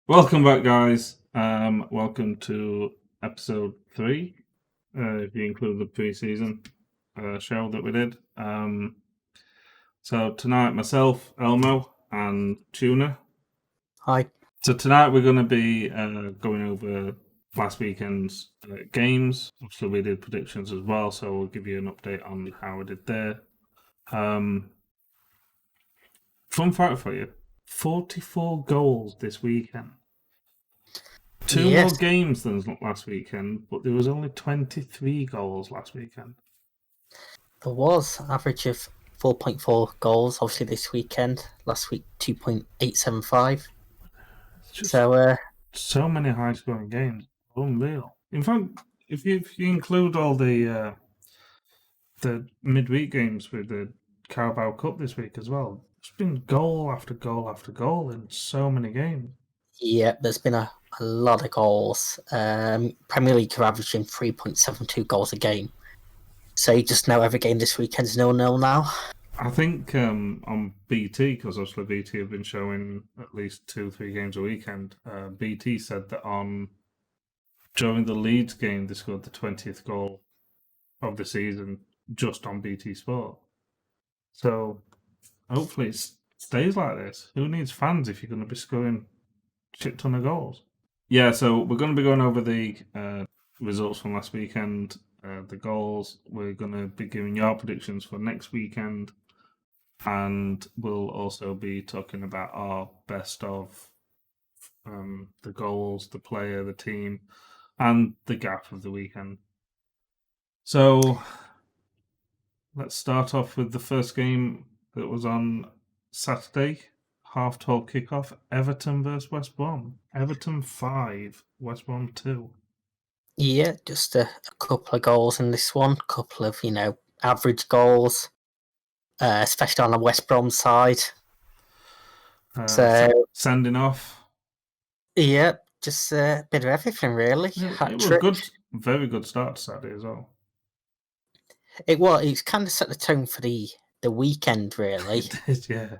Welcome back, guys. Welcome to episode 3, if you include the pre-season show that we did. So tonight, myself, Elmo, and Tuna. Hi. So tonight we're going to be going over last weekend's games. So we did predictions as well, so we'll give you an update on how we did there. Fun fact for you, 44 goals this weekend. Two more games than last weekend, but there was only 23 goals last weekend. There was average of 4.4 goals, obviously, this weekend. Last week, 2.875. So many high-scoring games. Unreal. In fact, if you include all the midweek games with the Carabao Cup this week as well, it's been goal after goal after goal in so many games. Yeah, there's been a lot of goals. Premier League are averaging 3.72 goals a game. So you just know every game this weekend is 0-0 now. I think on BT, because obviously BT have been showing at least 2-3 games a weekend, BT said that during the Leeds game, they scored the 20th goal of the season just on BT Sport. So hopefully it stays like this. Who needs fans if you're going to be scoring shit ton of goals? Yeah, so we're going to be going over the results from last weekend, the goals. We're going to be giving your predictions for next weekend, and we'll also be talking about our best of the goals, the player, the team, and the gap of the weekend. So let's start off with the first game that was on Saturday. 12:30 kickoff, Everton versus West Brom. Everton 5, West Brom 2. Yeah, just a couple of goals in this one. A couple of, average goals, especially on the West Brom side. Sending off. Yeah, just a bit of everything, really. It was a very good start to Saturday as well. It's kind of set the tone for the weekend, really. It is, yeah.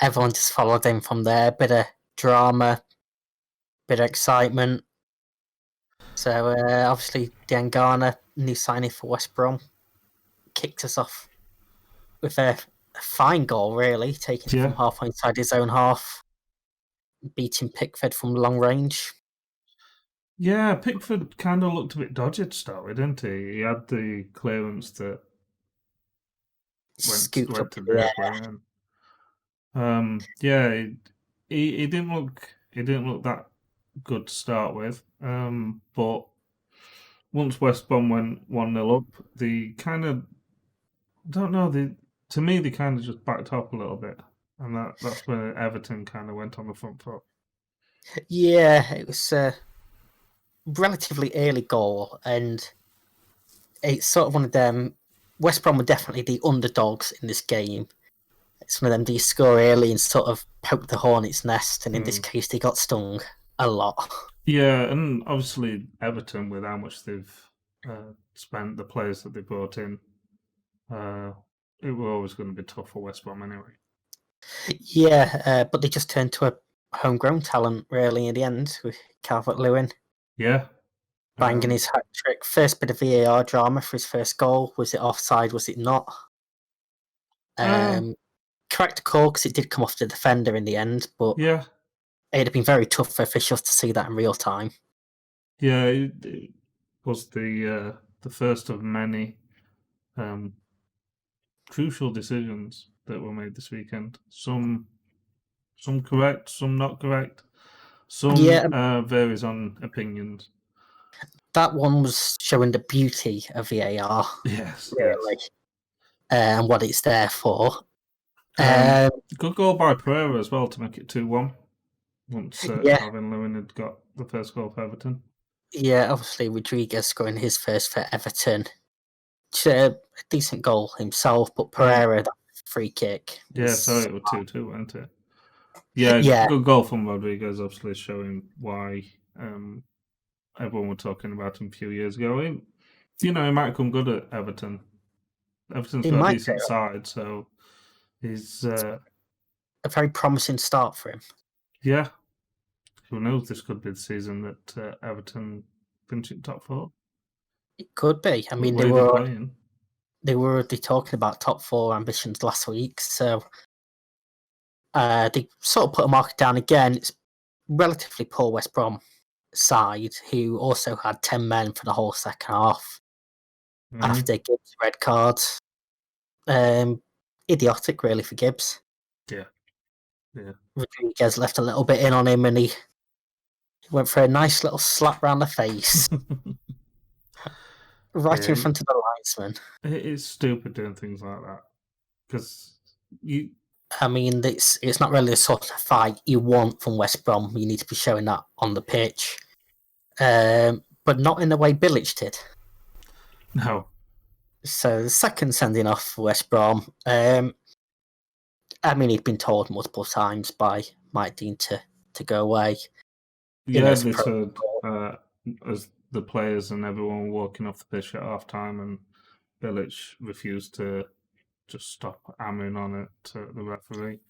Everyone just followed in from there. Bit of drama, bit of excitement. So obviously, Diangana, new signing for West Brom, kicked us off with a fine goal, really, taking it from halfway inside his own half, beating Pickford from long range. Yeah, Pickford kind of looked a bit dodgy to start with, didn't he? He had the clearance that went to the player. Yeah, he didn't look that good to start with. But once West Brom went 1-0 up, they kind of to me they kind of just backed up a little bit, and that's where Everton kind of went on the front foot. Yeah, it was a relatively early goal, and it's sort of one of them. West Brom were definitely the underdogs in this game. It's one of them, do you score early and sort of poke the hornet's nest, and in this case they got stung a lot. Yeah, and obviously Everton, with how much they've spent, the players that they brought in, it was always going to be tough for West Brom anyway. Yeah, but they just turned to a homegrown talent, really, in the end, with Calvert-Lewin. Yeah. Banging his hat-trick. First bit of VAR drama for his first goal. Was it offside? Was it not? Correct call, because it did come off the defender in the end, but yeah, it'd have been very tough for officials to see that in real time. Yeah, it was the first of many crucial decisions that were made this weekend. Some correct, some not correct. Some varies on opinions. That one was showing the beauty of VAR. Yes, really, and what it's there for. Good goal by Pereira as well to make it 2-1. Once Calvert-Lewin had got the first goal for Everton. Yeah, obviously Rodriguez scoring his first for Everton. It's a decent goal himself, but Pereira, that free kick. Yeah, so it was 2-2, wasn't it? Yeah, good goal from Rodriguez, obviously showing why everyone were talking about him a few years ago. He might come good at Everton. Everton's got a decent side, so he's a very promising start for him. Yeah. who knows? This could be the season that Everton finish in top 4. It could be. I The mean, way they're playing. they were already talking about top 4 ambitions last week, so they sort of put a market down again. It's relatively poor West Brom side, who also had 10 men for the whole second half after Gibbs' red card. Idiotic, really, for Gibbs. Yeah. Rodriguez left a little bit in on him, and he went for a nice little slap round the face, right in front of the linesman. It is stupid doing things like that, because you. I mean, it's not really the sort of fight you want from West Brom. You need to be showing that on the pitch, but not in the way Bilic did. No. So the second sending off for West Brom. I mean, he'd been told multiple times by Mike Dean to go away. Yeah, they said as the players and everyone walking off the pitch at half time, and Bilic refused to just stop hammering on it to the referee.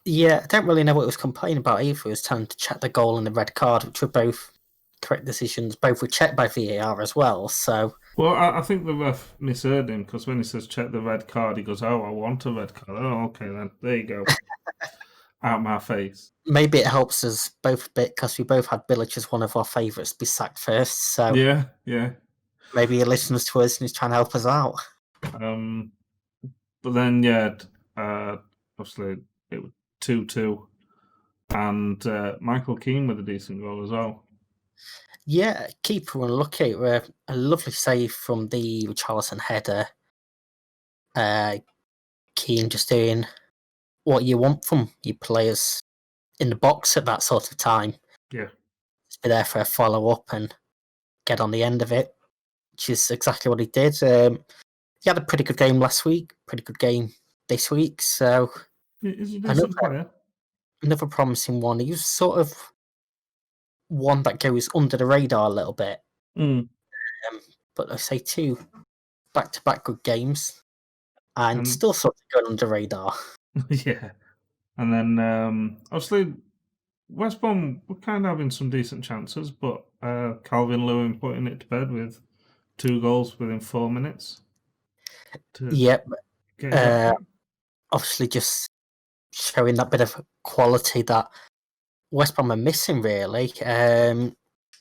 Yeah, I don't really know what he was complaining about either. He was telling him to check the goal and the red card, which were both correct decisions. Both were checked by VAR as well. So, well, I think the ref misheard him, because when he says check the red card, he goes, "Oh, I want a red card." Oh, okay then. There you go. Out my face. Maybe it helps us both a bit, because we both had Bilic as one of our favourites to be sacked first. So yeah. Maybe he listens to us and he's trying to help us out. But then, obviously it was 2-2, and Michael Keane with a decent goal as well. Yeah, keeper unlucky. A lovely save from the Richarlison header. Keane just doing what you want from your players in the box at that sort of time. Yeah. Just be there for a follow-up and get on the end of it, which is exactly what he did. He had a pretty good game last week, pretty good game this week. So is he a decent player? Another promising one. He was sort of one that goes under the radar a little bit. But I say 2 back-to-back good games, and still sort of going under the radar. Yeah. And then obviously West Brom were kind of having some decent chances, but Calvin Lewin putting it to bed with 2 goals within 4 minutes. Yep. Obviously just showing that bit of quality that West Brom are missing, really.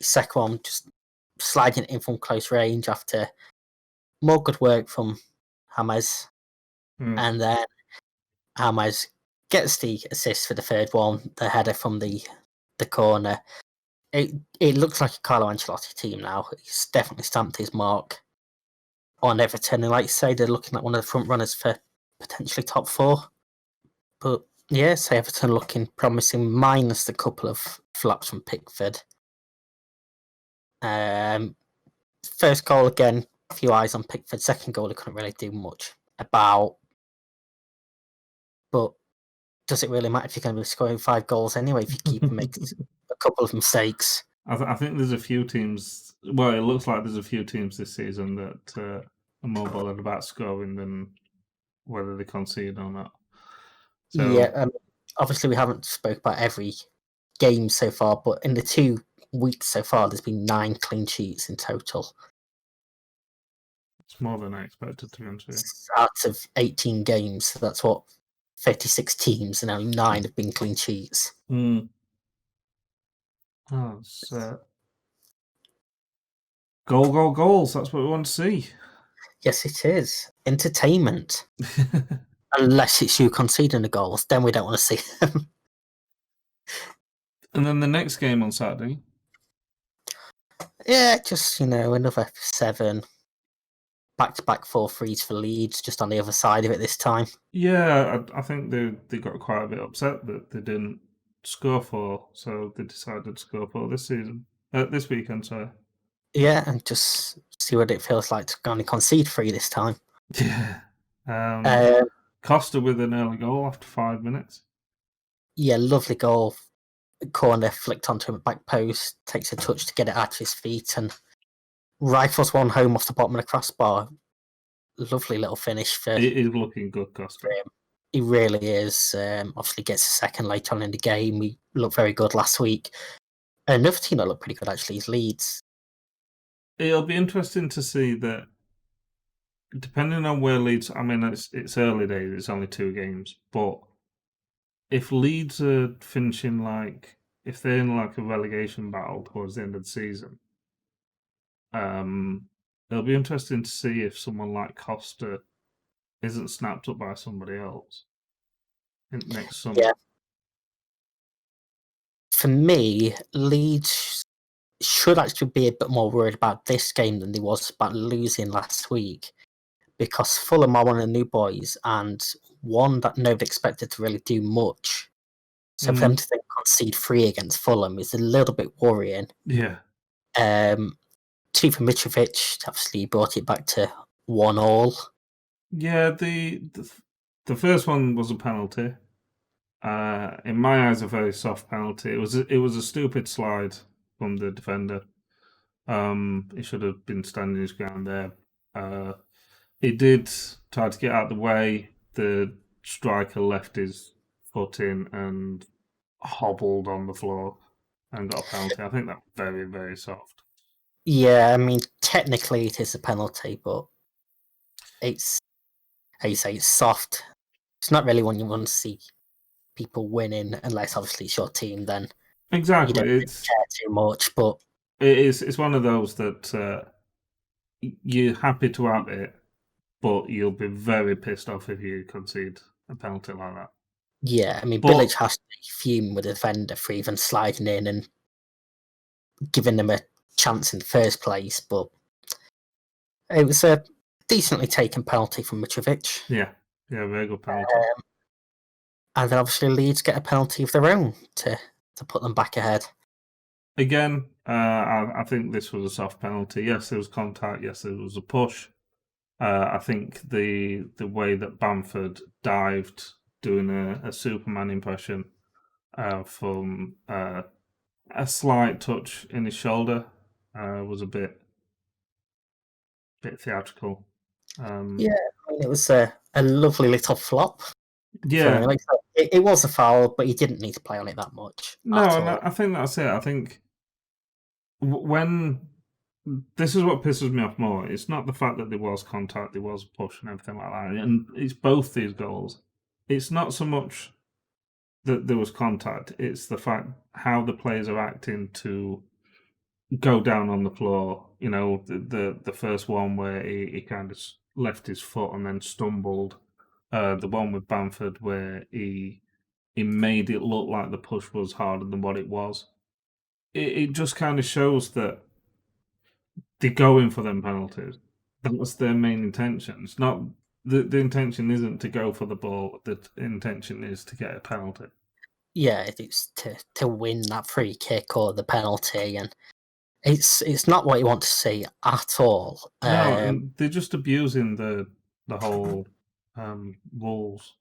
Second one, just sliding it in from close range after more good work from James. And then James gets the assist for the third one, the header from the corner. It looks like a Carlo Ancelotti team now. He's definitely stamped his mark on Everton. And like you say, they're looking at one of the front runners for potentially top 4. But yes, Everton looking promising, minus the couple of flaps from Pickford. First goal, again, a few eyes on Pickford. Second goal, he couldn't really do much about. But does it really matter if you're going to be scoring 5 goals anyway if you keep making a couple of mistakes? I think there's a few teams. Well, it looks like there's a few teams this season that are more bothered about scoring than whether they concede or not. So, yeah, obviously we haven't spoke about every game so far, but in the 2 weeks so far, there's been 9 clean sheets in total. It's more than I expected, to be honest. Out of 18 games, so that's what 36 teams, and only 9 have been clean sheets. Goals. That's what we want to see. Yes, it is. Entertainment. Unless it's you conceding the goals, then we don't want to see them. And then the next game on Saturday. Yeah, just, another 7. Back-to-back 4-3s for Leeds, just on the other side of it this time. Yeah, I think they got quite a bit upset that they didn't score 4, so they decided to score 4 this weekend, sorry. Yeah, and just see what it feels like to only concede 3 this time. Yeah. Costa with an early goal after 5 minutes. Yeah, lovely goal. Corner flicked onto him at back post, takes a touch to get it out of his feet, and rifles one home off the bottom of the crossbar. Lovely little finish for. It is looking good, Costa. He really is. Obviously gets a second later on in the game. We looked very good last week. Another team that looked pretty good actually is Leeds. It'll be interesting to see that, depending on where Leeds. I mean, it's early days. It's only 2 games, but if Leeds are finishing if they're in a relegation battle towards the end of the season, it'll be interesting to see if someone like Costa isn't snapped up by somebody else next summer. Yeah. For me, Leeds should actually be a bit more worried about this game than they was about losing last week, because Fulham are one of the new boys and one that nobody expected to really do much. So for them to then concede 3 against Fulham is a little bit worrying. Yeah. 2 for Mitrovic, obviously brought it back to 1-1. Yeah, the first one was a penalty. In my eyes, a very soft penalty. It was a stupid slide from the defender. He should have been standing his ground there. He did try to get out of the way. The striker left his foot in and hobbled on the floor and got a penalty. I think that's very, very soft. Yeah, I mean, technically it is a penalty, but it's, how you say, it's soft. It's not really one you want to see people winning, unless obviously it's your team, then exactly. you don't really care too much. But it's one of those that you're happy to have it, but you'll be very pissed off if you concede a penalty like that. Yeah, I mean, Bilic has to be fuming with the defender for even sliding in and giving them a chance in the first place. But it was a decently taken penalty from Mitrovic. Yeah, very good penalty. And then obviously Leeds get a penalty of their own to put them back ahead. Again, I think this was a soft penalty. Yes, there was contact. Yes, there was a push. I think the way that Bamford dived, doing a Superman impression from a slight touch in his shoulder, was a bit theatrical. Yeah, I mean, it was a lovely little flop. Yeah, it was a foul, but he didn't need to play on it that much. No, I think that's it. I think when this is what pisses me off more. It's not the fact that there was contact, there was a push and everything like that, and it's both these goals. It's not so much that there was contact; it's the fact how the players are acting to go down on the floor. You know, the first one where he kind of left his foot and then stumbled. The one with Bamford where he made it look like the push was harder than what it was. It just kind of shows that they're going for them penalties. That's their main intention. It's not the intention isn't to go for the ball. The intention is to get a penalty. Yeah, it's to win that free kick or the penalty, and it's not what you want to see at all. No, and they're just abusing the whole rules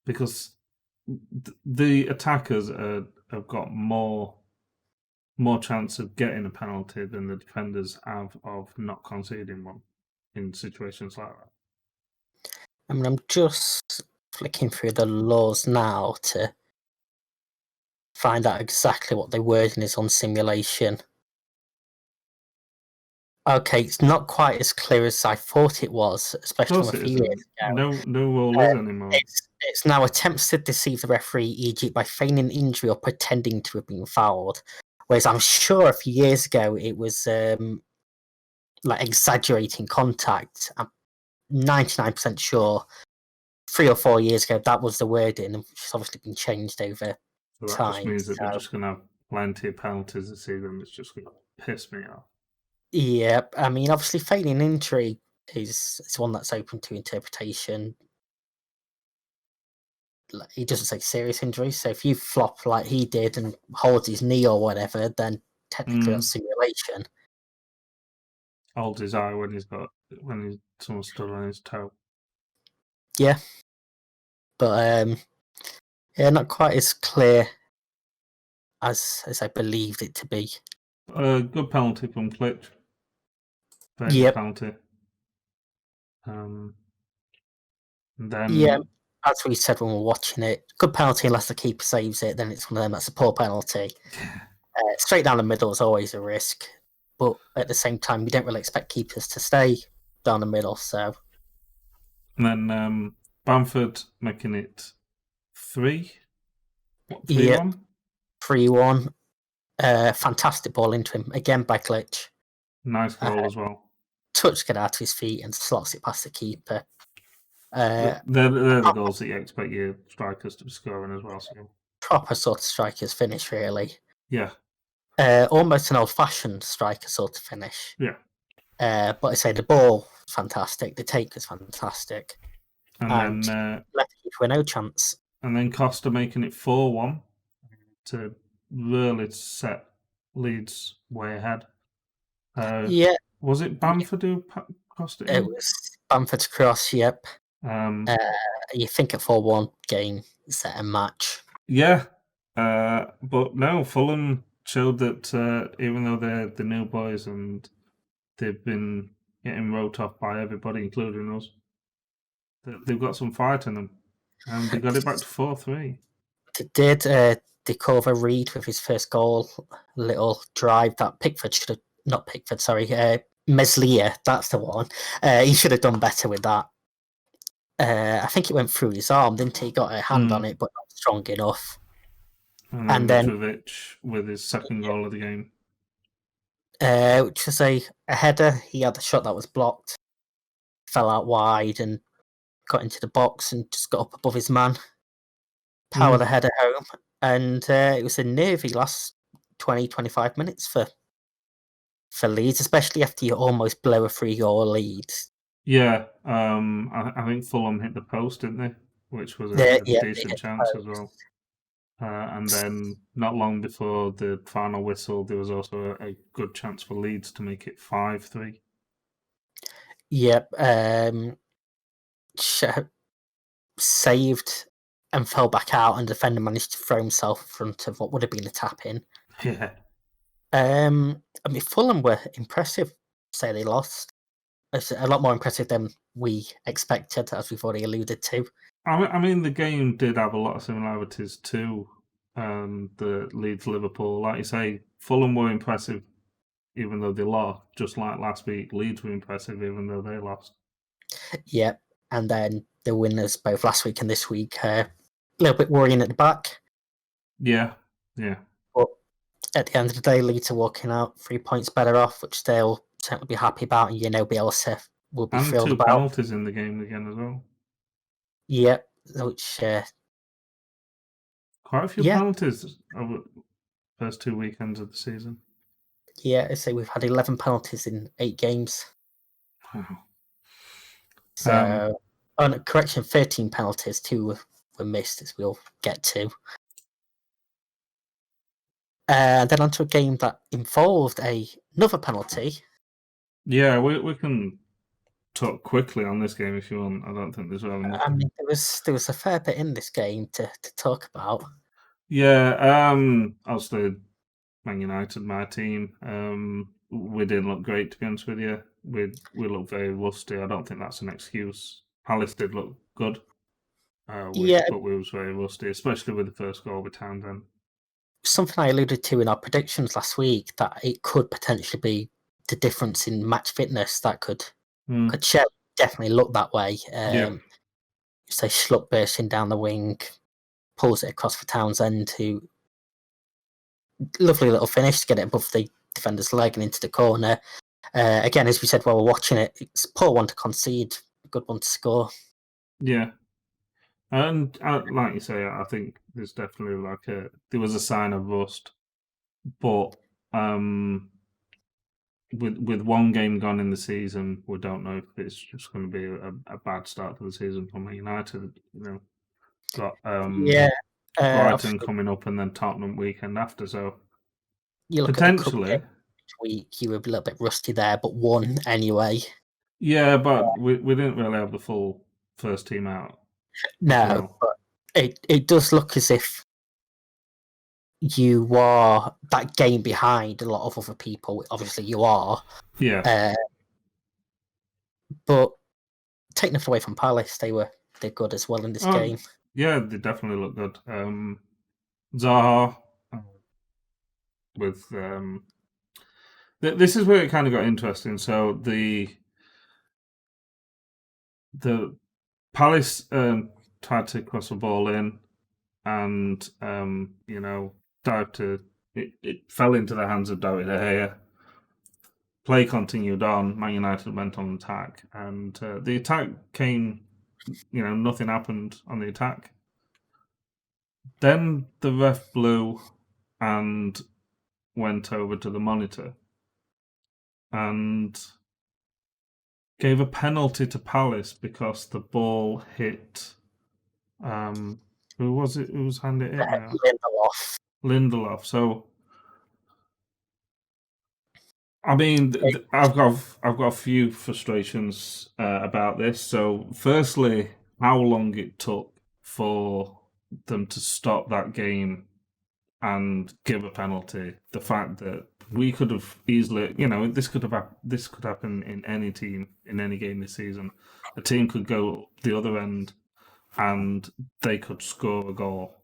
because the attackers have got more chance of getting a penalty than the defenders have of not conceding one in situations like that. I mean, I'm just flicking through the laws now to find out exactly what the wording is on simulation. Okay, it's not quite as clear as I thought it was, especially from a few years ago. No rule is anymore. It's now attempts to deceive the referee, e.g. by feigning injury or pretending to have been fouled. Whereas I'm sure a few years ago it was like exaggerating contact. I'm 99% sure 3 or 4 years ago that was the wording, which has obviously been changed over So that time. just means that they're just going to have plenty of penalties this season. It's just going to piss me off. Yeah, I mean, obviously feigning injury is one that's open to interpretation. Like, he doesn't say serious injury, so if you flop like he did and holds his knee or whatever, then technically that's simulation. Holds his eye when someone stood on his toe. Yeah, but yeah, not quite as clear as I believed it to be. Good penalty from Klitsch. Very good penalty. Then yeah, as we said when we were watching it, good penalty unless the keeper saves it, then it's one of them that's a poor penalty. Straight down the middle is always a risk, but at the same time, you don't really expect keepers to stay down the middle. So, and then Bamford making it 3-1. yeah, 3-1. Fantastic ball into him again by Glitch. Nice goal as well. Touch get out of his feet and slots it past the keeper. They're the goals that you expect your strikers to be scoring as well. So. Proper sort of striker's finish, really. Yeah. Almost an old-fashioned striker sort of finish. Yeah. But I say the ball, fantastic. The take was fantastic. And then left the keeper with no chance. And then Costa making it 4-1 to really set Leeds way ahead. Yeah. Was it Bamford who crossed it in? It was Bamford's cross, yep. You think a 4-1 game set a match. Yeah. But no, Fulham showed that even though they're the new boys and they've been getting wrote off by everybody, including us, they've got some fight in them. And they got it back to 4-3. They did. They cover Reed with his first goal. Little drive that Pickford should have... Not Pickford, sorry. Meslier, that's the one. He should have done better with that. I think it went through his arm, didn't he? He got a hand on it, but not strong enough. And then Mitrovic with his second goal of the game. Which was a header. He had a shot that was blocked. Fell out wide and got into the box and just got up above his man. Power the header home. And it was a nervy last 20-25 minutes for Leeds, especially after you almost blow a 3-goal lead. Yeah, I think Fulham hit the post, didn't they? Which was a decent chance as well. And then not long before the final whistle, there was also a good chance for Leeds to make it 5-3. Yep. Saved and fell back out, and the defender managed to throw himself in front of what would have been a tap-in. Yeah. I mean, Fulham were impressive. Say they lost. It's a lot more impressive than we expected, as we've already alluded to. I mean, the game did have a lot of similarities to the Leeds-Liverpool. Like you say, Fulham were impressive even though they lost. Just like last week, Leeds were impressive even though they lost. Yep, and then the winners both last week and this week, a little bit worrying at the back. Yeah. But at the end of the day, Leeds are walking out 3 points better off, which they'll certainly be happy about, and Bielsa will be thrilled about. And 2 penalties in the game again as well. Yep, which... quite a few penalties over the first 2 weekends of the season. Yeah, I say we've had 11 penalties in 8 games. Wow. So, correction, 13 penalties, 2 were missed, as we'll get to. Then onto a game that involved another penalty. Yeah, we can talk quickly on this game if you want. I don't think there's really much. I mean, there was a fair bit in this game to talk about. Yeah, obviously, Man United, my team. We didn't look great, to be honest with you. We looked very rusty. I don't think that's an excuse. Palace did look good. But we was very rusty, especially with the first goal with Townsend. Something I alluded to in our predictions last week, that it could potentially be the difference in match fitness that could Sheff definitely look that way. So Schlupp bursting down the wing, pulls it across for Townsend, who lovely little finish to get it above the defender's leg and into the corner. Again, as we said while we're watching it, it's a poor one to concede, a good one to score. Yeah. And like you say, I think there's definitely there was a sign of rust, but with one game gone in the season, we don't know if it's just going to be a bad start to the season for Man United. Got Brighton coming up and then Tottenham weekend after, so you look potentially at the week you were a little bit rusty there, but won anyway. Yeah, but we didn't really have the full first team out. No, but it does look as if you are that game behind a lot of other people. Obviously, you are. Yeah. But take nothing away from Palace, they were they're good as well in this Oh, game. yeah, they definitely look good. Zaha with this is where it kind of got interesting. So the Palace tried to cross the ball in, and dived to it fell into the hands of David De Gea. Play continued on. Man United went on attack, and the attack came. Nothing happened on the attack. Then the ref blew and went over to the monitor and gave a penalty to Palace because the ball hit. Who was it? Whose hand it hit now? Lindelof. So, I mean, I've got a few frustrations about this. So, firstly, how long it took for them to stop that game and give a penalty. The fact that we could have easily, this could happen in any team in any game this season. A team could go the other end and they could score a goal,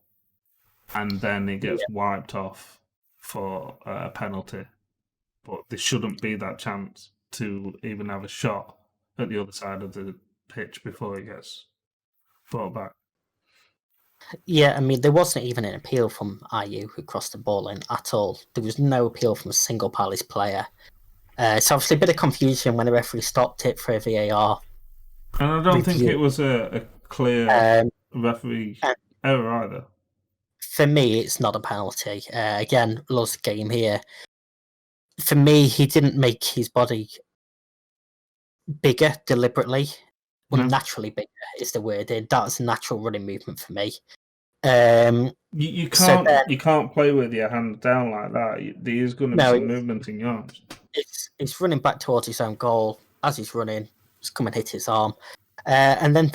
and then it gets wiped off for a penalty. But there shouldn't be that chance to even have a shot at the other side of the pitch before it gets brought back. Yeah, I mean, there wasn't even an appeal from IU who crossed the ball in at all. There was no appeal from a single Palace player. It's obviously a bit of confusion when the referee stopped it for a VAR. And I don't think it was a clear referee error either. For me, it's not a penalty. Again, lost the game here. For me, he didn't make his body bigger deliberately. Unnaturally bigger is the word. That's a natural running movement for me. You can't play with your hand down like that. There is going to be some movement in your arms. It's running back towards his own goal. As he's running, it's come and hit his arm. And then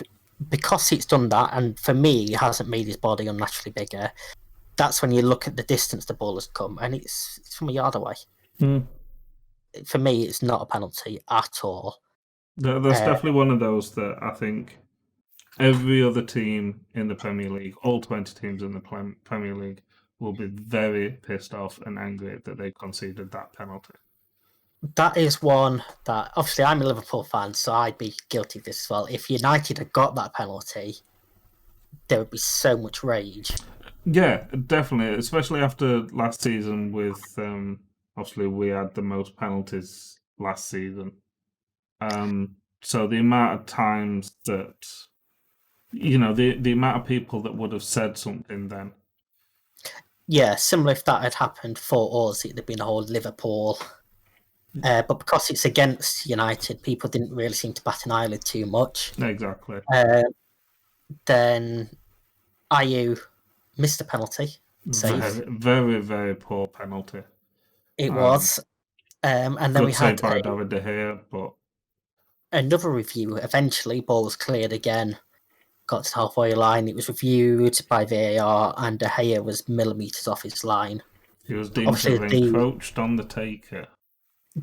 because he's done that, and for me, he hasn't made his body unnaturally bigger, that's when you look at the distance the ball has come, and it's from a yard away. For me, it's not a penalty at all. There's definitely one of those that I think every other team in the Premier League, all 20 teams in the Premier League, will be very pissed off and angry that they conceded that penalty. That is one that, obviously, I'm a Liverpool fan, so I'd be guilty of this as well. If United had got that penalty, there would be so much rage. Yeah, definitely, especially after last season with, obviously, we had the most penalties last season. So the amount of times that, the amount of people that would have said something then. Yeah, similar if that had happened for us, it'd have been a whole Liverpool. But because it's against United, people didn't really seem to bat an eyelid too much. Exactly. Then IU missed a penalty. Very, very, very poor penalty. It was. And then we had by David De Gea, but another review. Eventually, ball was cleared again. Got to the halfway line. It was reviewed by VAR, and De Gea was millimetres off his line. He was deemed to have encroached on the taker.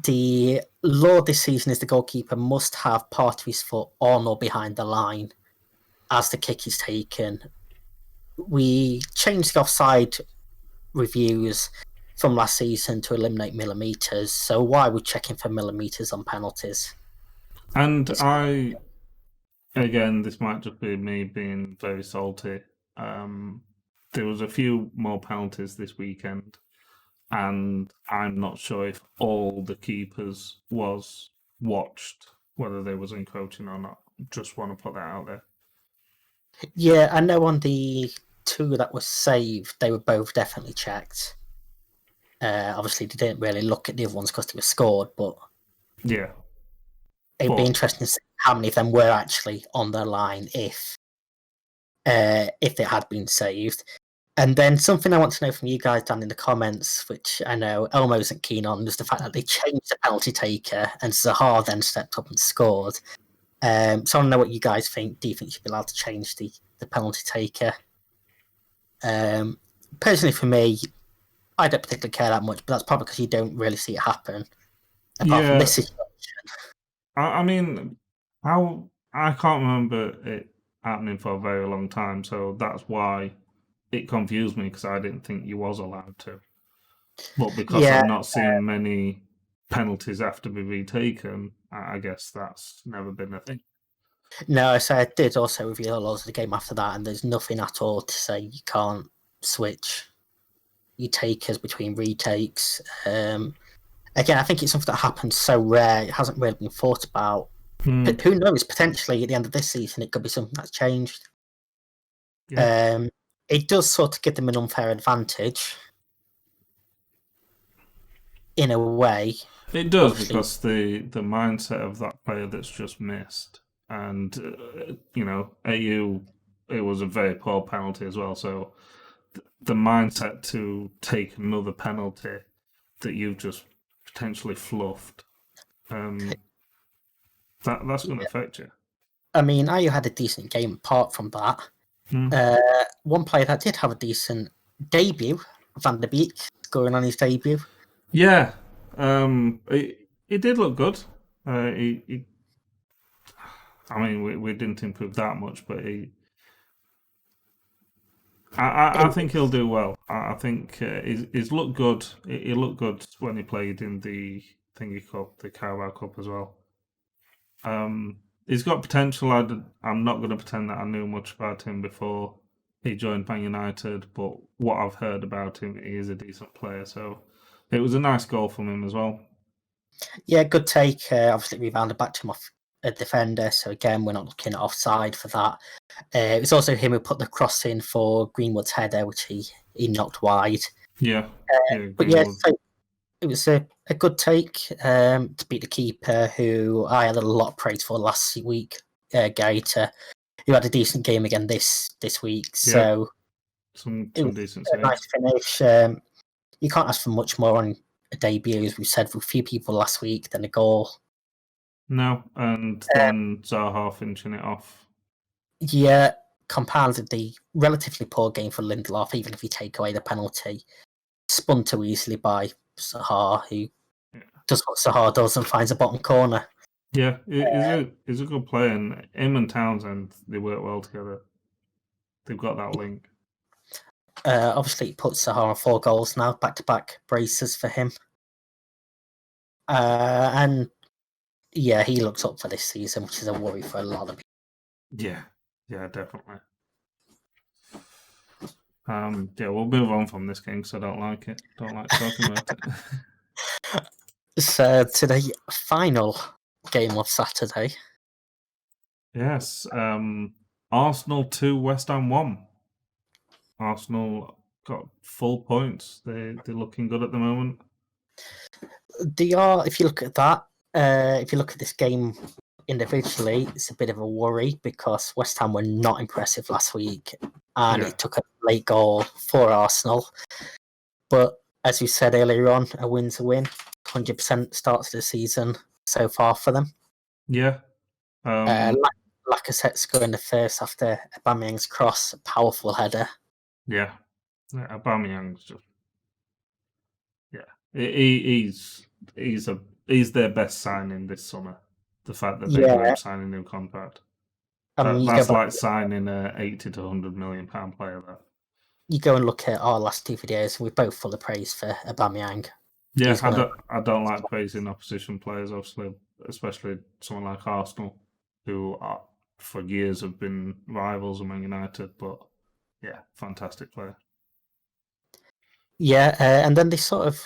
The law this season is the goalkeeper must have part of his foot on or behind the line as the kick is taken. We changed the offside reviews from last season to eliminate millimetres, so why are we checking for millimetres on penalties? And again, this might just be me being very salty. There was a few more penalties this weekend, and I'm not sure if all the keepers was watched, whether they was encroaching or not. Just want to put that out there. Yeah, I know on the two that were saved, they were both definitely checked. Obviously, they didn't really look at the other ones because they were scored, but yeah, it'd be interesting to see how many of them were actually on their line if they had been saved. And then something I want to know from you guys down in the comments, which I know Elmo isn't keen on, is the fact that they changed the penalty taker and Zaha then stepped up and scored. So I want to know what you guys think. Do you think you should be allowed to change the penalty taker? Personally, for me, I don't particularly care that much, but that's probably because you don't really see it happen. Apart from this situation. I mean, I can't remember it happening for a very long time. So that's why it confused me, because I didn't think you was allowed to. But because Yeah, I've not seen many penalties have to be retaken, I guess that's never been a thing. no, so I did also review the laws of the game after that, and there's nothing at all to say you can't switch your takers between retakes. Again, I think it's something that happens so rare, it hasn't really been thought about. But who knows, potentially at the end of this season, it could be something that's changed. Yeah. It does sort of give them an unfair advantage in a way. It does, Obviously, because the mindset of that player that's just missed, and AU, it was a very poor penalty as well. So the mindset to take another penalty that you've just potentially fluffed, that's going to affect you. I mean, IU had a decent game apart from that. One player that did have a decent debut, Van der Beek, scoring on his debut. Yeah, he did look good. I mean, we didn't improve that much, but I think he'll do well. I think he's looked good. He looked good when he played in the Thingy Cup, the Carabao Cup as well. He's got potential. I'm not going to pretend that I knew much about him before he joined Man United, but what I've heard about him, he is a decent player. So it was a nice goal from him as well. Yeah, good take. Obviously, rebounded back to him off a defender. So again, we're not looking at offside for that. It was also him who put the cross in for Greenwood's header, which he knocked wide. Yeah. But yeah, so it was a good take to beat the keeper, who I had a lot of praise for last week, Gaeta, who had a decent game again this week. So some decent a nice finish. You can't ask for much more on a debut, as we said, with a few people last week, than a goal. No, and then Zaha finishing it off. Yeah, compounded the relatively poor game for Lindelof, even if you take away the penalty. Spun too easily by Zaha, who does what Zaha does and finds a bottom corner. Yeah, he's a good player, and him and Townsend, they work well together. They've got that link. Obviously, it puts Zaha on 4 goals now, back-to-back braces for him. And yeah, he looks up for this season, which is a worry for a lot of people. Yeah, definitely. We'll move on from this game because I don't like it. Don't like talking about it. So to the final game of Saturday. Yes, Arsenal 2, West Ham 1. Arsenal got full points. They're looking good at the moment. They are, if you look at that, if you look at this game individually, it's a bit of a worry because West Ham were not impressive last week, and it took a late goal for Arsenal. But as you said earlier on, a win's a win. 100% starts the season so far for them. Yeah. Lacazette scoring the first after Aubameyang's cross, powerful header. Yeah, Aubameyang's just he's their best signing this summer. The fact that they let him sign a new contract. That's like signing a 80 to 100 million pound player there. You go and look at our last 2 videos, we're both full of praise for Aubameyang. Yeah, I don't like praising opposition players, obviously, especially someone like Arsenal, who for years have been rivals of Man United, but yeah, fantastic player. Yeah, and then they sort of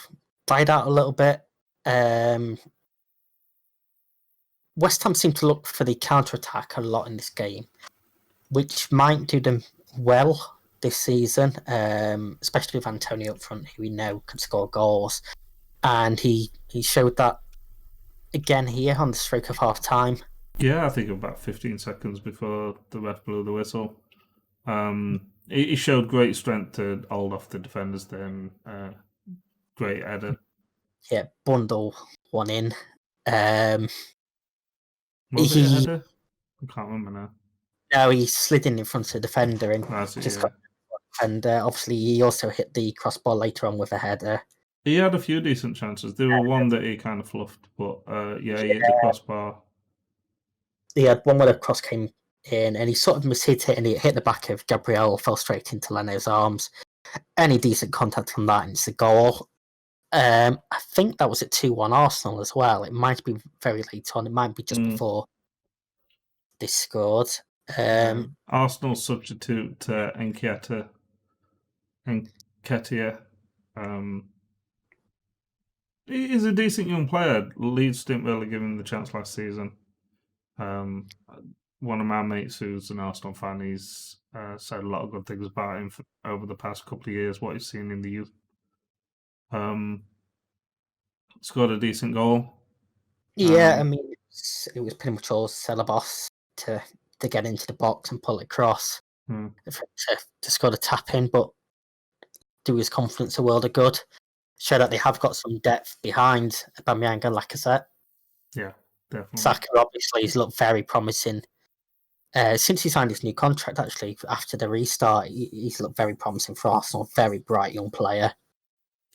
died out a little bit. West Ham seem to look for the counter-attack a lot in this game, which might do them well this season, especially with Antonio up front, who we know can score goals. And he showed that again here on the stroke of half-time. Yeah, I think about 15 seconds before the ref blew the whistle. He showed great strength to hold off the defenders then. Great header. Yeah, bundle one in. Was it a header? I can't remember now. No, he slid in front of the defender and obviously he also hit the crossbar later on with a header. He had a few decent chances. There were one that he kind of fluffed, but he hit the crossbar. He had one where the cross came in, and he sort of mishit it, and it hit the back of Gabriel, fell straight into Leno's arms. Any decent contact on that, and it's a goal. I think that was at 2-1 Arsenal as well. It might be very late on. It might be just before they scored. Arsenal substitute Nketiah. He's a decent young player. Leeds didn't really give him the chance last season. One of my mates who's an Arsenal fan, he's said a lot of good things about him over the past couple of years, what he's seen in the youth. Scored a decent goal. Yeah, I mean, it was pretty much all Celebos to get into the box and pull it across to score the tap in, but do his confidence a world of good. Show that they have got some depth behind Aubameyang and Lacazette. Yeah, definitely. Saka obviously has looked very promising. Since he signed his new contract, actually, after the restart, he's looked very promising for Arsenal. Very bright young player.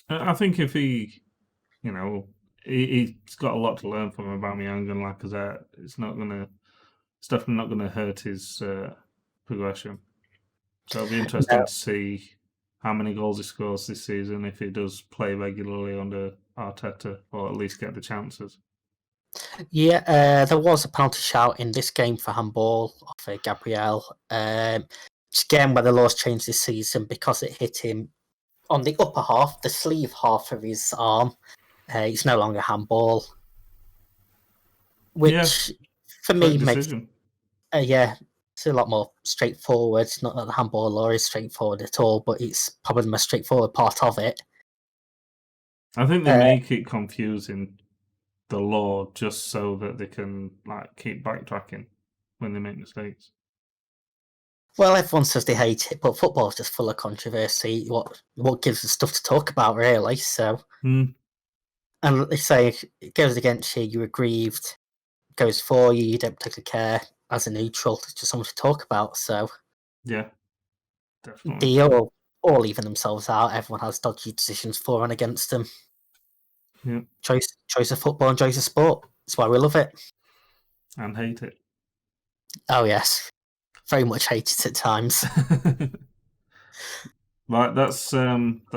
I think if he's got a lot to learn from Aubameyang and Lacazette. It's definitely not gonna hurt his progression. So it'll be interesting to see how many goals he scores this season if he does play regularly under Arteta, or at least get the chances. Yeah, there was a penalty shout in this game for handball off Gabriel. Again, where the laws changed this season because it hit him on the upper half, the sleeve half of his arm. It's no longer handball, which for me makes it's a lot more straightforward. Not that the handball law is straightforward at all, but it's probably the most straightforward part of it. I think they make it confusing, the law, just so that they can keep backtracking when they make mistakes. Well, everyone says they hate it, but football is just full of controversy. What gives us stuff to talk about, really? So, and they say it goes against you, you're aggrieved. Goes for you, you don't particularly care. As a neutral, it's just something to talk about. So, yeah, definitely. They all even themselves out. Everyone has dodgy decisions for and against them. Yeah. Choice of football and choice of sport. That's why we love it. And hate it. Oh, yes. Very much hate it at times. Right, that's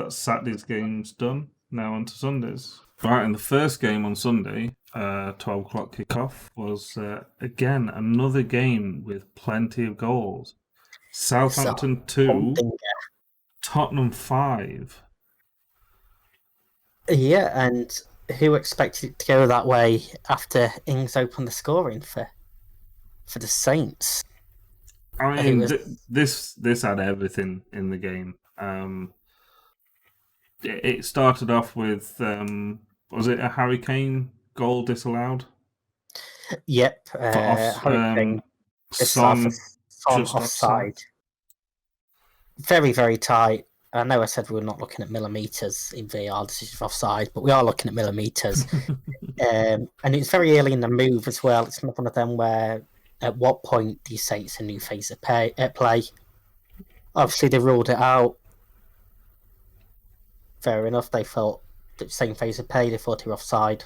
Saturday's games done. Now on to Sunday's. Right, and the first game on Sunday, 12 o'clock kickoff, was again another game with plenty of goals. Southampton 2, Tottenham 5. Yeah, and who expected it to go that way after Ings opened the scoring for the Saints? I mean, this had everything in the game. It started off with was it a Harry Kane goal disallowed? Yep, Harry Kane Son just offside. Very, very tight. I know I said we were not looking at millimetres in VAR decisions for offside, but we are looking at millimetres. And it's very early in the move as well. It's not one of them where at what point do you say it's a new phase of play? Obviously, they ruled it out. Fair enough. They felt the same phase of play. They thought they were offside.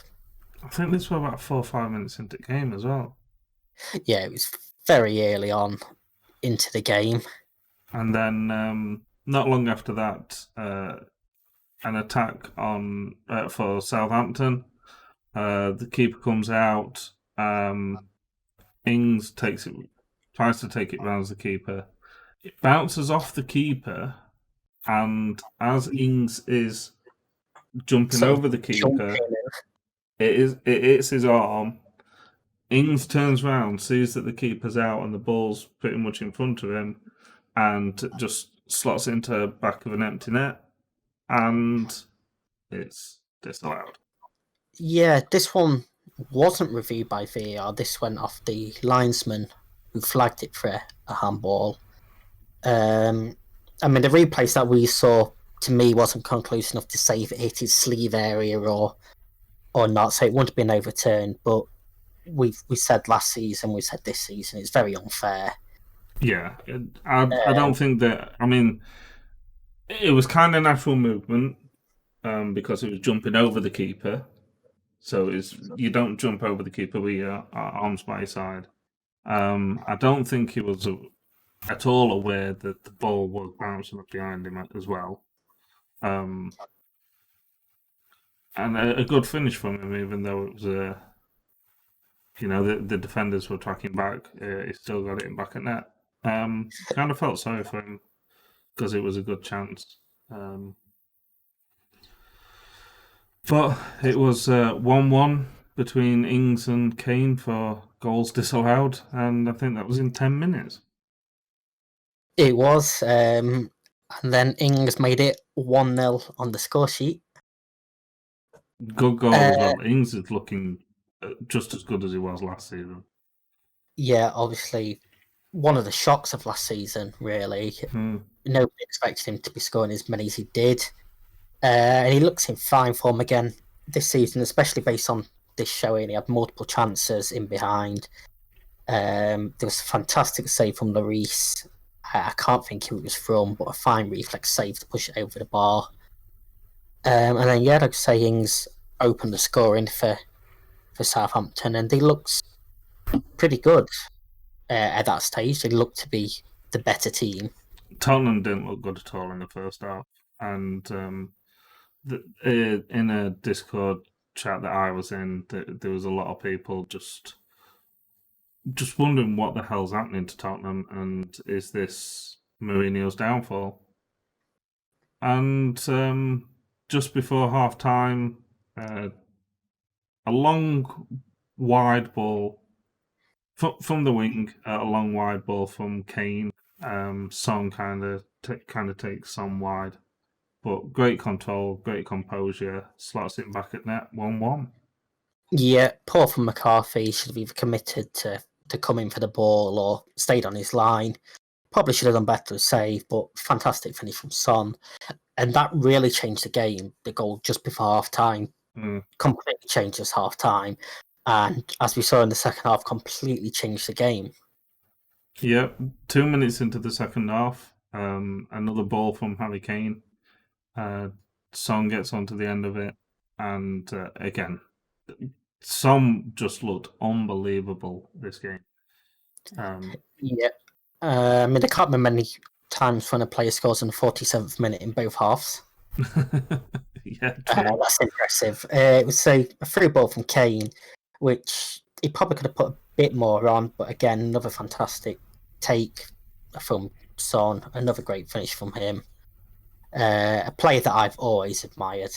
I think this was about 4 or 5 minutes into the game as well. Yeah, it was very early on into the game. And then not long after that, an attack on for Southampton. The keeper comes out. Ings tries to take it round the keeper. It bounces off the keeper, and as Ings is jumping over the keeper, it hits his arm. Ings turns round, sees that the keeper's out, and the ball's pretty much in front of him, and just slots into the back of an empty net, and it's disallowed. Yeah, this one wasn't reviewed by VAR. This went off the linesman who flagged it for a handball. I mean, the replays that we saw, to me, wasn't conclusive enough to say if it hit his sleeve area or not, so it wouldn't have been overturned. But we said last season, we said this season, it's very unfair. Yeah, I don't think that. I mean, it was kind of natural movement because it was jumping over the keeper. So you don't jump over the keeper with your arms by your side. I don't think he was at all aware that the ball was bouncing up behind him as well. And a good finish from him, even though it was the defenders were tracking back. He still got it back at net. Kind of felt sorry for him because it was a good chance. But it was 1-1 between Ings and Kane for goals disallowed, and I think that was in 10 minutes. It was, and then Ings made it 1-0 on the score sheet. Good goal as well. Ings is looking just as good as he was last season. Yeah, obviously, one of the shocks of last season, really. Nobody expected him to be scoring as many as he did. And he looks in fine form again this season, especially based on this showing. He had multiple chances in behind. There was a fantastic save from Lloris. I can't think who it was from, but a fine reflex save to push it over the bar. And then, like I say, Ings opened the scoring for Southampton, and he looks pretty good at that stage. They look to be the better team. Tottenham didn't look good at all in the first half, and in a Discord chat that I was in, there was a lot of people just wondering what the hell's happening to Tottenham, and is this Mourinho's downfall? And just before half time, a long wide ball from the wing, a long wide ball from Kane. Son kind of takes Son wide, but great control, great composure, slots it back at net, 1-1. Yeah, poor from McCarthy. Should have either committed to come in for the ball or stayed on his line. Probably should have done better to save, but fantastic finish from Son. And that really changed the game, the goal just before half-time. Completely changed us half-time. And as we saw in the second half, completely changed the game. Yeah, 2 minutes into the second half, another ball from Harry Kane. Son gets onto the end of it, and again, Son just looked unbelievable this game. Yeah. I mean, I can't remember many times when a player scores in the 47th minute in both halves. Yeah, that's impressive. It was a through ball from Kane, which he probably could have put a bit more on, but again, another fantastic take from Son, another great finish from him. A player that I've always admired.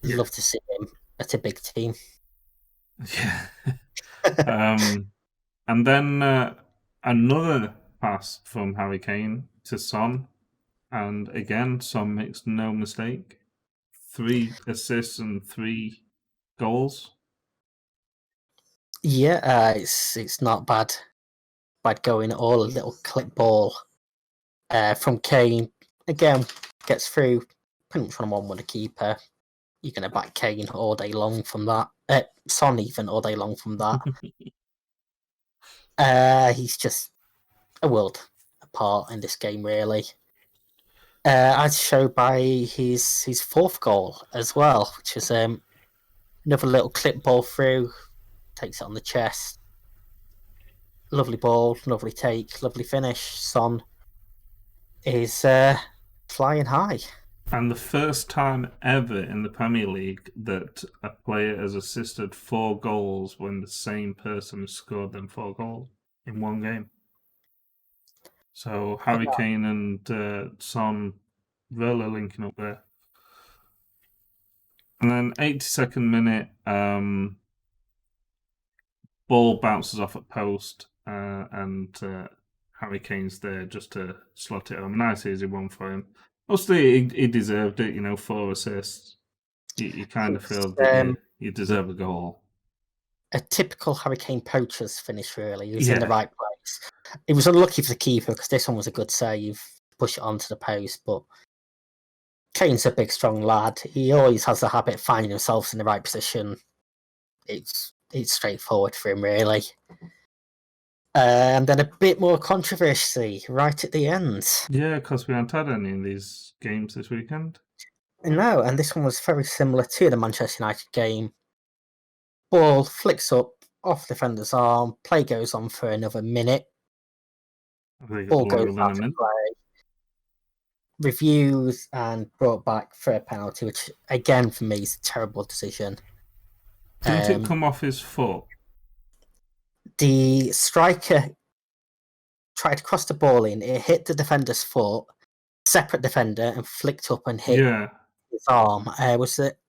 Love to see him at a big team. Yeah. And then another pass from Harry Kane to Son. And again, Son makes no mistake. 3 assists and 3 goals. Yeah, it's not bad. Bad going all a little clip ball from Kane. Again, gets through, pretty much 1-on-1 with the keeper. You're going to back Kane all day long from that. Son even all day long from that. He's just a world apart in this game, really. As shown by his fourth goal as well, which is another little clip ball through, takes it on the chest. Lovely ball, lovely take, lovely finish. Son is flying high. And the first time ever in the Premier League that a player has assisted 4 goals when the same person has scored them 4 goals in one game. So Harry Kane and Son really linking up there. And then 82nd minute, ball bounces off at post, and Harry Kane's there just to slot it home. Nice easy one for him. Mostly he deserved it, 4 assists. You kind of feel that you deserve a goal. A typical Harry Kane poacher's finish, really. He was in the right place. It was unlucky for the keeper because this one was a good save. Push it onto the post, but Kane's a big, strong lad. He always has the habit of finding himself in the right position. It's straightforward for him, really. And then a bit more controversy right at the end. Yeah, because we haven't had any in these games this weekend. No, and this one was very similar to the Manchester United game. Ball flicks up off defender's arm. Play goes on for another minute. They get Ball longer goes than out a of minute. play. Reviews and brought back for a penalty, which again for me is a terrible decision. Didn't it come off his foot? The striker tried to cross the ball in. It hit the defender's foot, separate defender, and flicked up and hit his arm. Was it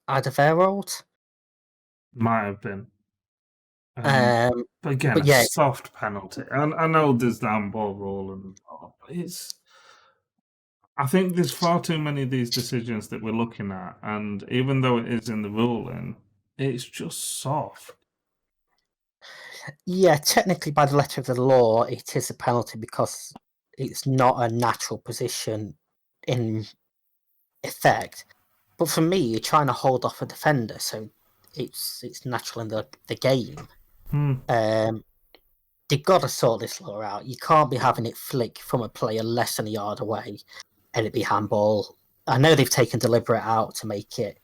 Alderweireld? Might have been. But again, a soft penalty. I know there's the handball rule, and I think there's far too many of these decisions that we're looking at, and even though it is in the ruling, it's just soft. Yeah, technically, by the letter of the law, it is a penalty because it's not a natural position in effect. But for me, you're trying to hold off a defender, so it's natural in the game. They've got to sort this law out. You can't be having it flick from a player less than a yard away and it be handball. I know they've taken deliberate out to make it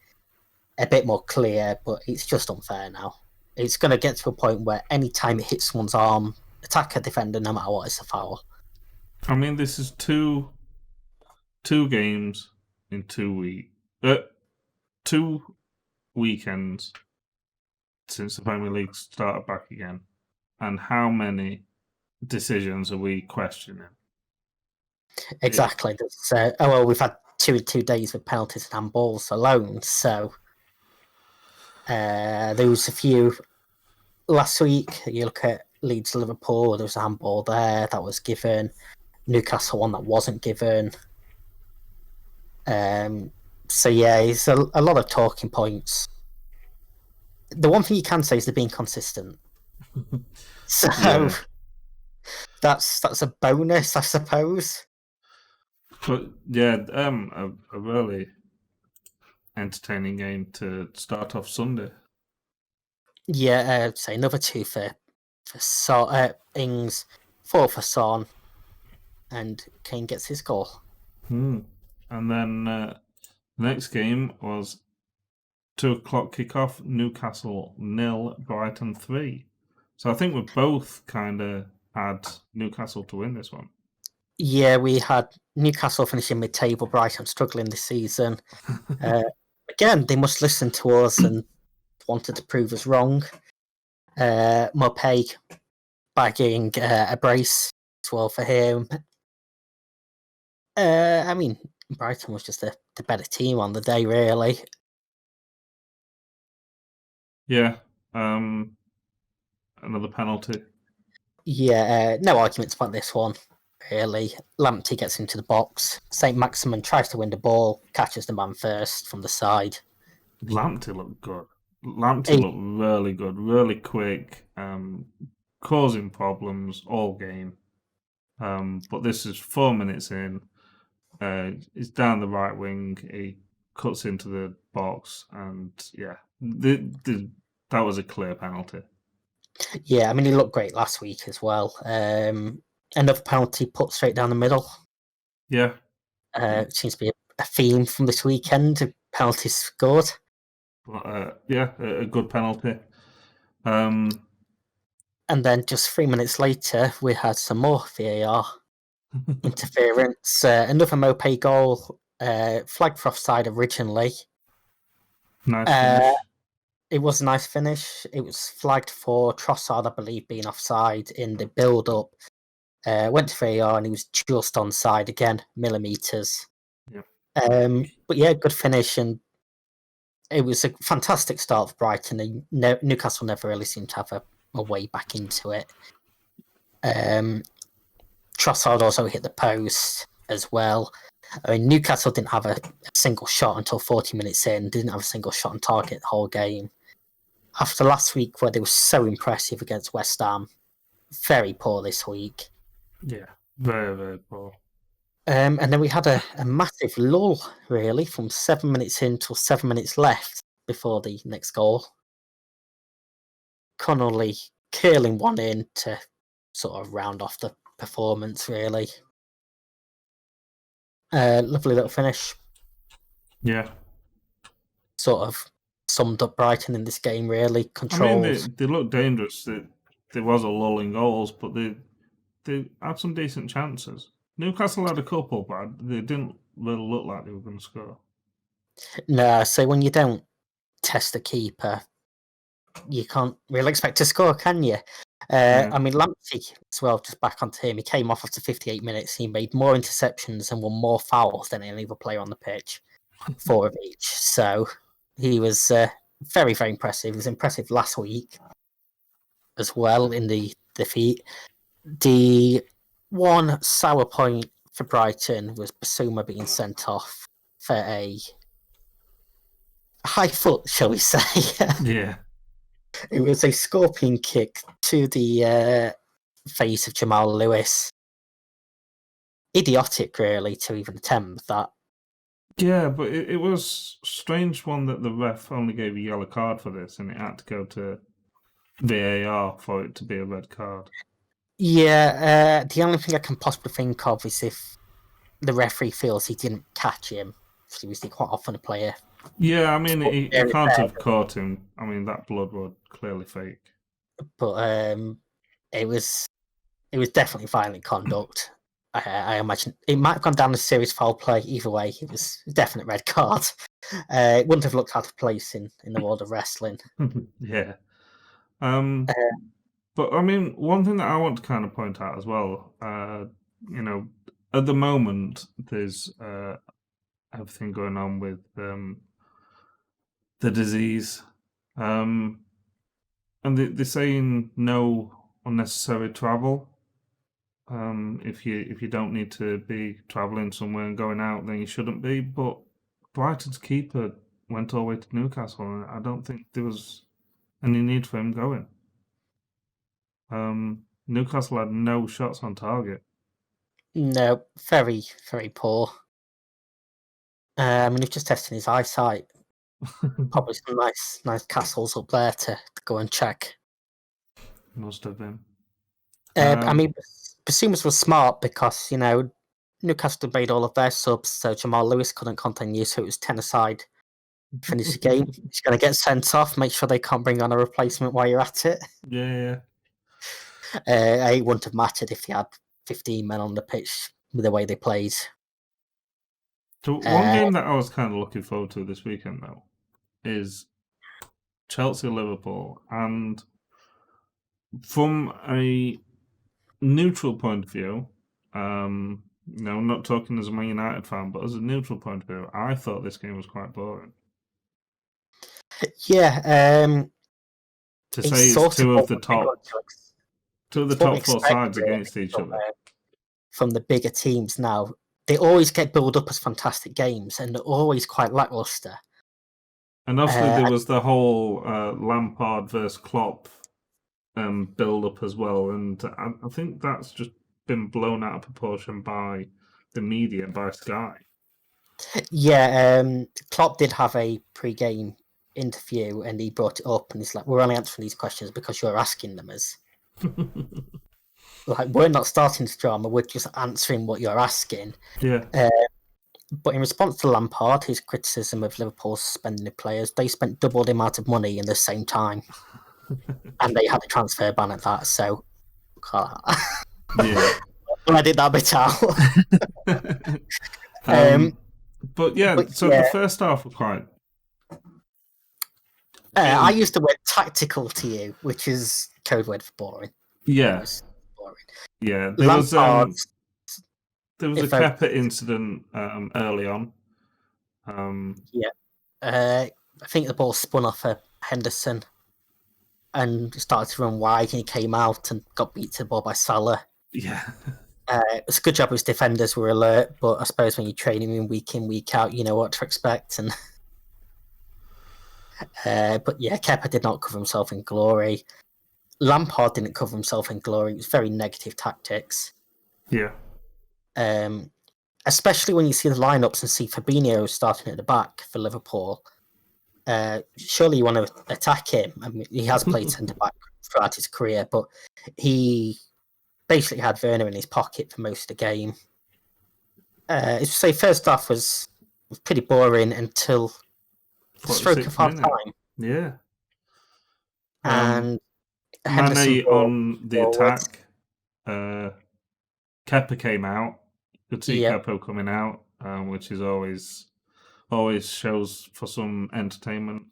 a bit more clear, but it's just unfair now. It's going to get to a point where any time it hits someone's arm, attack a defender, no matter what, it's a foul. I mean, this is two games in 2 weeks. 2 weekends since the Premier League started back again. And how many decisions are we questioning? Exactly. We've had 2 days with penalties and handballs alone, so there was a few last week. You look at Leeds, Liverpool, there was a handball there that was given. Newcastle one that wasn't given. So yeah, it's a lot of talking points. The one thing you can say is they're being consistent. So that's a bonus, I suppose. But yeah, a really entertaining game to start off Sunday. Yeah, say another 2 for Ings, 4 for Son, and Kane gets his goal. And then the next game was 2:00 kickoff. Newcastle 0, Brighton 3. So I think we both kind of had Newcastle to win this one. Yeah, we had Newcastle finishing mid-table, Brighton struggling this season. Again, they must listen to us and wanted to prove us wrong. Mopay bagging a brace as well for him. I mean, Brighton was just the better team on the day, really. Yeah. Another penalty. Yeah, no arguments about this one, really. Lamptey gets into the box. St. Maximin tries to win the ball, catches the man first from the side. Lamptey looked good. Lamptey looked really good, really quick, causing problems all game. But this is 4 minutes in. He's down the right wing. He cuts into the box, and yeah, that was a clear penalty. Yeah, I mean, he looked great last week as well. Another penalty put straight down the middle. Yeah. It seems to be a theme from this weekend. Penalties scored. But, a good penalty. And then just 3 minutes later, we had some more VAR interference. Another Mopay goal, flagged for offside originally. Nice finish. It was a nice finish. It was flagged for Trossard, I believe, being offside in the build-up. Went to VAR and he was just onside again, millimetres. Yeah. But yeah, good finish, and it was a fantastic start for Brighton. And Newcastle never really seemed to have a way back into it. Trossard also hit the post as well. I mean, Newcastle didn't have a single shot until 40 minutes in. Didn't have a single shot on target the whole game. After last week, where they were so impressive against West Ham, very poor this week. Yeah, very, very poor. And then we had a massive lull, really, from 7 minutes in till 7 minutes left before the next goal. Connolly curling one in to sort of round off the performance, really. Lovely little finish. Yeah. Sort of summed up Brighton in this game, really. I Controlled. mean, they looked dangerous. There was a lull in goals, but they had some decent chances. Newcastle had a couple, but they didn't really look like they were going to score. No, so when you don't test the keeper, you can't really expect to score, can you? Yeah. I mean, Lamptey as well, just back onto him, he came off after 58 minutes. He made more interceptions and won more fouls than any other player on the pitch, 4 of each. So he was very, very impressive. He was impressive last week as well in the defeat. The one sour point for Brighton was Basuma being sent off for a high foot, shall we say. Yeah. It was a scorpion kick to the face of Jamal Lewis. Idiotic, really, to even attempt that. Yeah, but it was strange one that the ref only gave a yellow card for this, and it had to go to VAR for it to be a red card. Yeah, the only thing I can possibly think of is if the referee feels he didn't catch him. Obviously, quite often a player. Yeah, I mean, he can't have caught him. I mean, that blood was clearly fake. But it was definitely violent conduct. I imagine it might have gone down as serious foul play. Either way, it was a definite red card. It wouldn't have looked out of place in the world of wrestling. Yeah. But I mean, one thing that I want to kind of point out as well, at the moment, there's everything going on with the disease. And they're saying no unnecessary travel. If you don't need to be travelling somewhere and going out, then you shouldn't be. But Brighton's keeper went all the way to Newcastle, and I don't think there was any need for him going. Newcastle had no shots on target. No, very, very poor. I mean, he's just testing his eyesight. Probably some nice castles up there to go and check. Must have been. I mean, Basumas was smart because, Newcastle made all of their subs, so Jamal Lewis couldn't continue, so it was 10 aside. Finish the game. He's going to get sent off. Make sure they can't bring on a replacement while you're at it. Yeah. It wouldn't have mattered if they had 15 men on the pitch with the way they played. So one game that I was kind of looking forward to this weekend, though, is Chelsea-Liverpool. And from a neutral point of view, I'm not talking as a Man United fan, but as a neutral point of view, I thought this game was quite boring. Yeah. To say it's two of the top 4 sides against each other. From the bigger teams now, they always get built up as fantastic games, and they're always quite lackluster. And obviously there was the whole Lampard versus Klopp build-up as well, and I think that's just been blown out of proportion by the media, by Sky. Yeah, Klopp did have a pre-game interview, and he brought it up, and he's like, "We're only answering these questions because you're asking them us." Like, we're not starting this drama; we're just answering what you're asking. Yeah. But in response to Lampard, his criticism of Liverpool suspending the players, they spent double the amount of money in the same time, and they had a transfer ban at that. So, yeah, I did that bit out. The first half was quite. I used the word tactical to you, which is code word for boring. Yeah. Boring. Yeah. There was a Kepa incident early on. I think the ball spun off of Henderson and started to run wide, and he came out and got beat to the ball by Salah. Yeah. It's a good job his defenders were alert, but I suppose when you're training him week in, week out, you know what to expect. And but yeah, Kepa did not cover himself in glory. Lampard didn't cover himself in glory. It was very negative tactics. Yeah. Especially when you see the lineups and see Fabinho starting at the back for Liverpool. Surely you want to attack him. I mean, he has played centre back throughout his career, but he basically had Werner in his pocket for most of the game. As you say, first half was pretty boring until the stroke of half time. Yeah. And Henderson Mane brought on the forward. attack. Kepa came out. Could see Yep. Kepa coming out, which is always shows for some entertainment.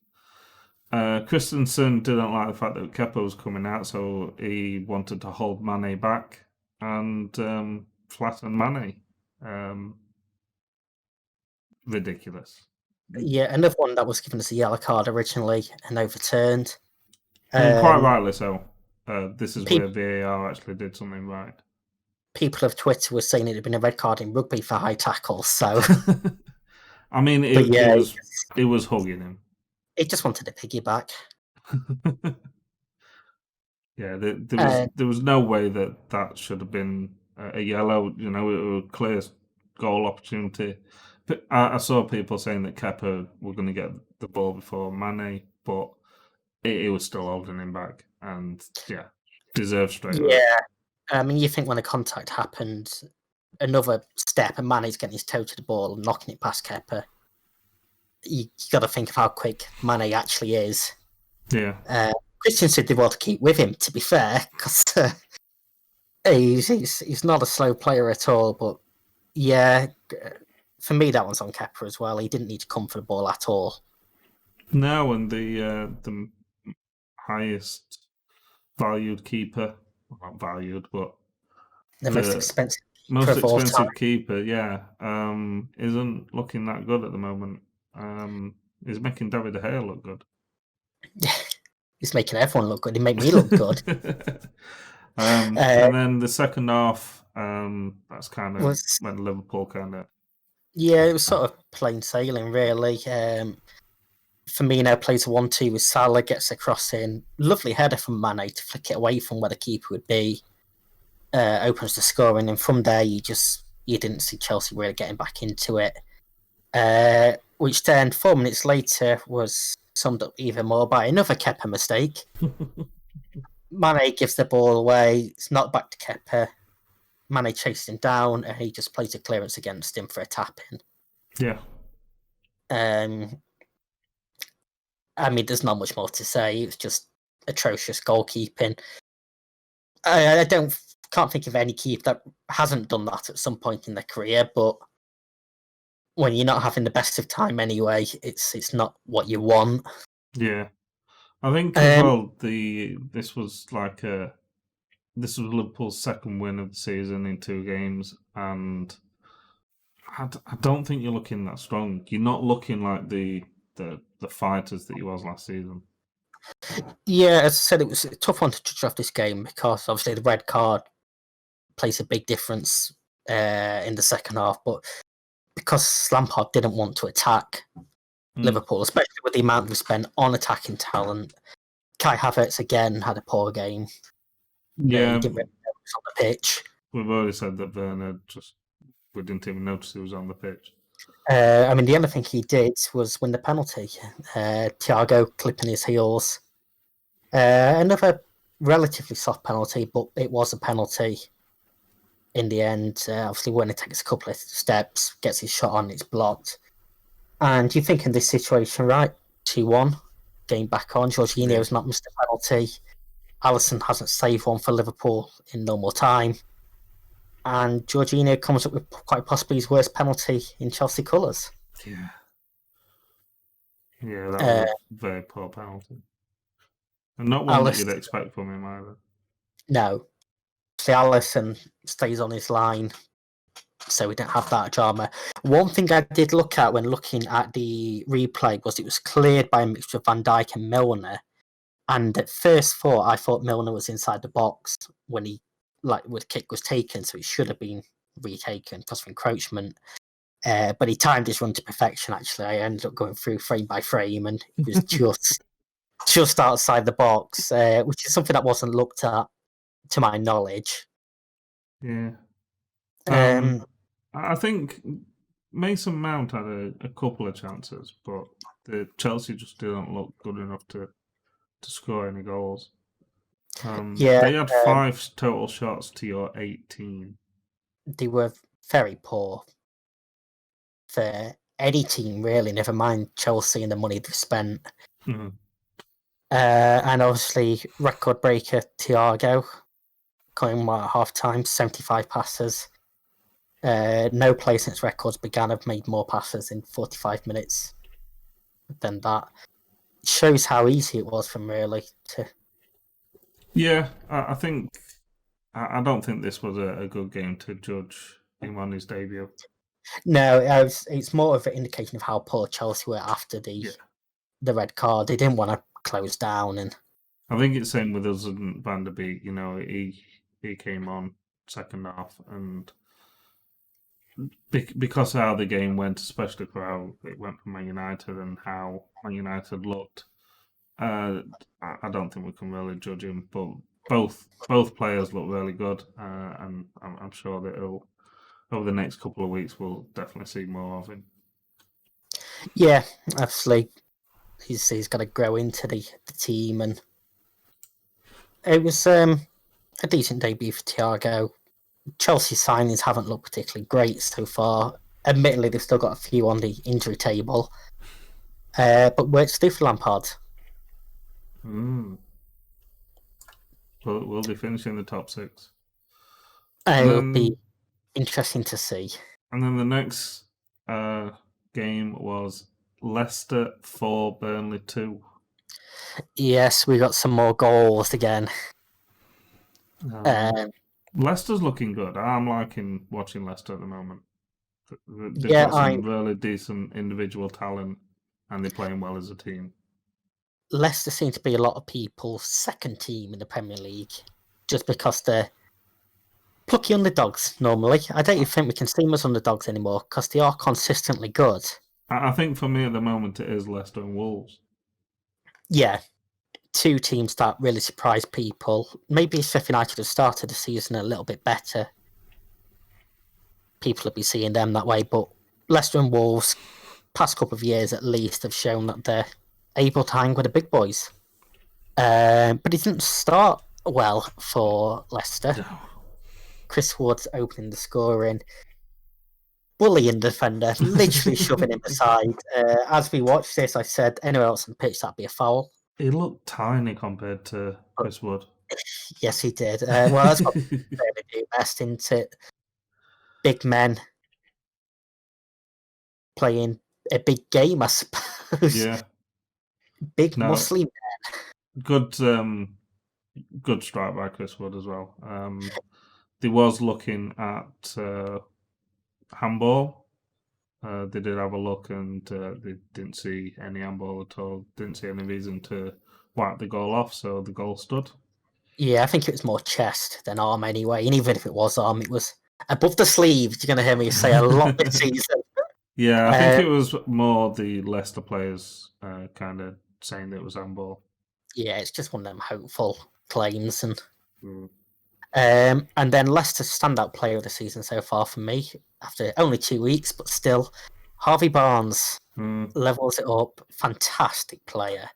Christensen didn't like the fact that Kepa was coming out, so he wanted to hold Mane back and flatten Mane. Ridiculous. Yeah, another one that was given us a yellow card originally and overturned. And quite rightly so. This is where People, VAR actually did something right. people of Twitter were saying it had been a red card in rugby for high tackles. So, I mean, but yeah, it was hugging him. it just wanted a piggyback. Yeah, there was no way that should have been a yellow. You know, it was a clear goal opportunity. But I saw people saying that Kepa were going to get the ball before Mane, but it was still holding him back, and yeah, deserved straight away. Yeah, I mean, you think when the contact happened, another step and Mane's getting his toe to the ball and knocking it past Kepa. You got to think of how quick Mane actually is. Yeah. Christensen did well to keep with him, to be fair, because he's not a slow player at all. But yeah, for me, that one's on Kepa as well. He didn't need to come for the ball at all. No, and the highest valued keeper, well, not valued, but The most expensive keeper, yeah, isn't looking that good at the moment. He's making David De Gea look good. He's making everyone look good. He made me look good. And then the second half, that's kind of when Liverpool kind of. Yeah, it was sort of plain sailing, really. Firmino plays a 1-2 with Salah, gets a cross in. Lovely header from Mane to flick it away from where the keeper would be. Opens the scoring, and from there you didn't see Chelsea really getting back into it. Which then 4 minutes later was summed up even more by another Kepa mistake. Mane gives the ball away. It's not back to Kepa. Mane chases him down, and he just plays a clearance against him for a tap-in. Yeah. I mean, there's not much more to say. It was just atrocious goalkeeping. I can't think of any keeper that hasn't done that at some point in their career, but when you're not having the best of time anyway, it's not what you want. Yeah. I think as well, this was Liverpool's second win of the season in 2 games, and I don't think you're looking that strong. You're not looking like the fighters that you was last season. Yeah, as I said, it was a tough one to judge off this game because obviously the red card plays a big difference in the second half, but because Lampard didn't want to attack Liverpool, especially with the amount we spent on attacking talent, Kai Havertz again had a poor game. Yeah, he didn't really notice on the pitch. We've already said that Werner we didn't even notice he was on the pitch. I mean, the other thing he did was win the penalty. Thiago clipping his heels. Another relatively soft penalty, but it was a penalty in the end. Obviously, Werner takes a couple of steps, gets his shot on, it's blocked. And you think in this situation, right, 2-1, game back on. Jorginho's not missed a penalty. Alisson hasn't saved one for Liverpool in normal time. And Jorginho comes up with quite possibly his worst penalty in Chelsea colours. Yeah. Yeah, that was a very poor penalty. And not one that you'd expect from him either. No. See, Alisson stays on his line, so we didn't have that drama. One thing I did look at when looking at the replay was it was cleared by a mixture of Van Dijk and Milner. And at first thought, I thought Milner was inside the box when the kick was taken, so it should have been retaken because of encroachment. But he timed his run to perfection, actually. I ended up going through frame by frame, and it was just outside the box, which is something that wasn't looked at, to my knowledge. Yeah. I think Mason Mount had a couple of chances, but the Chelsea just didn't look good enough to score any goals. They had 5 total shots to your 18. They were very poor for any team, really, never mind Chelsea and the money they've spent. Mm-hmm. And obviously, record breaker Thiago coming at half time, 75 passes. No player since records began have made more passes in 45 minutes than that. It shows how easy it was for him, really. Yeah, I think I don't think this was a good game to judge him on his debut. No, it's more of an indication of how poor Chelsea were after the red card. They didn't want to close down, and I think it's same with us and Van der Beek. You know, he came on second half, and because of how the game went, especially for how it went for Man United and how Man United looked, I don't think we can really judge him. But both players look really good, and I'm sure that over the next couple of weeks we'll definitely see more of him. yeah, obviously he's got to grow into the team, and it was a decent debut for Thiago. Chelsea signings haven't looked particularly great so far. Admittedly, they've still got a few on the injury table, but works do for Lampard. We'll be finishing the top six. It'll be interesting to see. And then the next game was Leicester 4, Burnley 2. Yes, we got some more goals again. Leicester's looking good. I'm liking watching Leicester at the moment. They've got some really decent individual talent, and they're playing well as a team. Leicester seem to be a lot of people's second team in the Premier League, just because they're plucky underdogs normally. I don't even think we can see them as underdogs anymore, because they are consistently good. I think for me at the moment it is Leicester and Wolves. Yeah, two teams that really surprise people. Maybe if Sheff United have started the season a little bit better, people would be seeing them that way. But Leicester and Wolves, past couple of years at least, have shown that they're able to hang with the big boys. But it didn't start well for Leicester. No. Chris Wood's opening the scoring, bullying the defender, literally shoving him aside. As we watched this, I said, anywhere else on the pitch, that'd be a foul. He looked tiny compared to Chris Wood. Yes, he did. Well, that's what they do best, isn't it? Big men playing a big game, I suppose. Yeah. Big muscly men. Good strike by Chris Wood as well. They was looking at handball. They did have a look and they didn't see any handball at all. Didn't see any reason to wipe the goal off, so the goal stood. Yeah, I think it was more chest than arm anyway. And even if it was arm, it was above the sleeves. You're going to hear me say a lot this season. Yeah, I think it was more the Leicester players kind of saying that it was handball. Yeah, it's just one of them hopeful claims. And then Leicester's standout player of the season so far for me, after only 2 weeks, but still, Harvey Barnes levels it up. Fantastic player.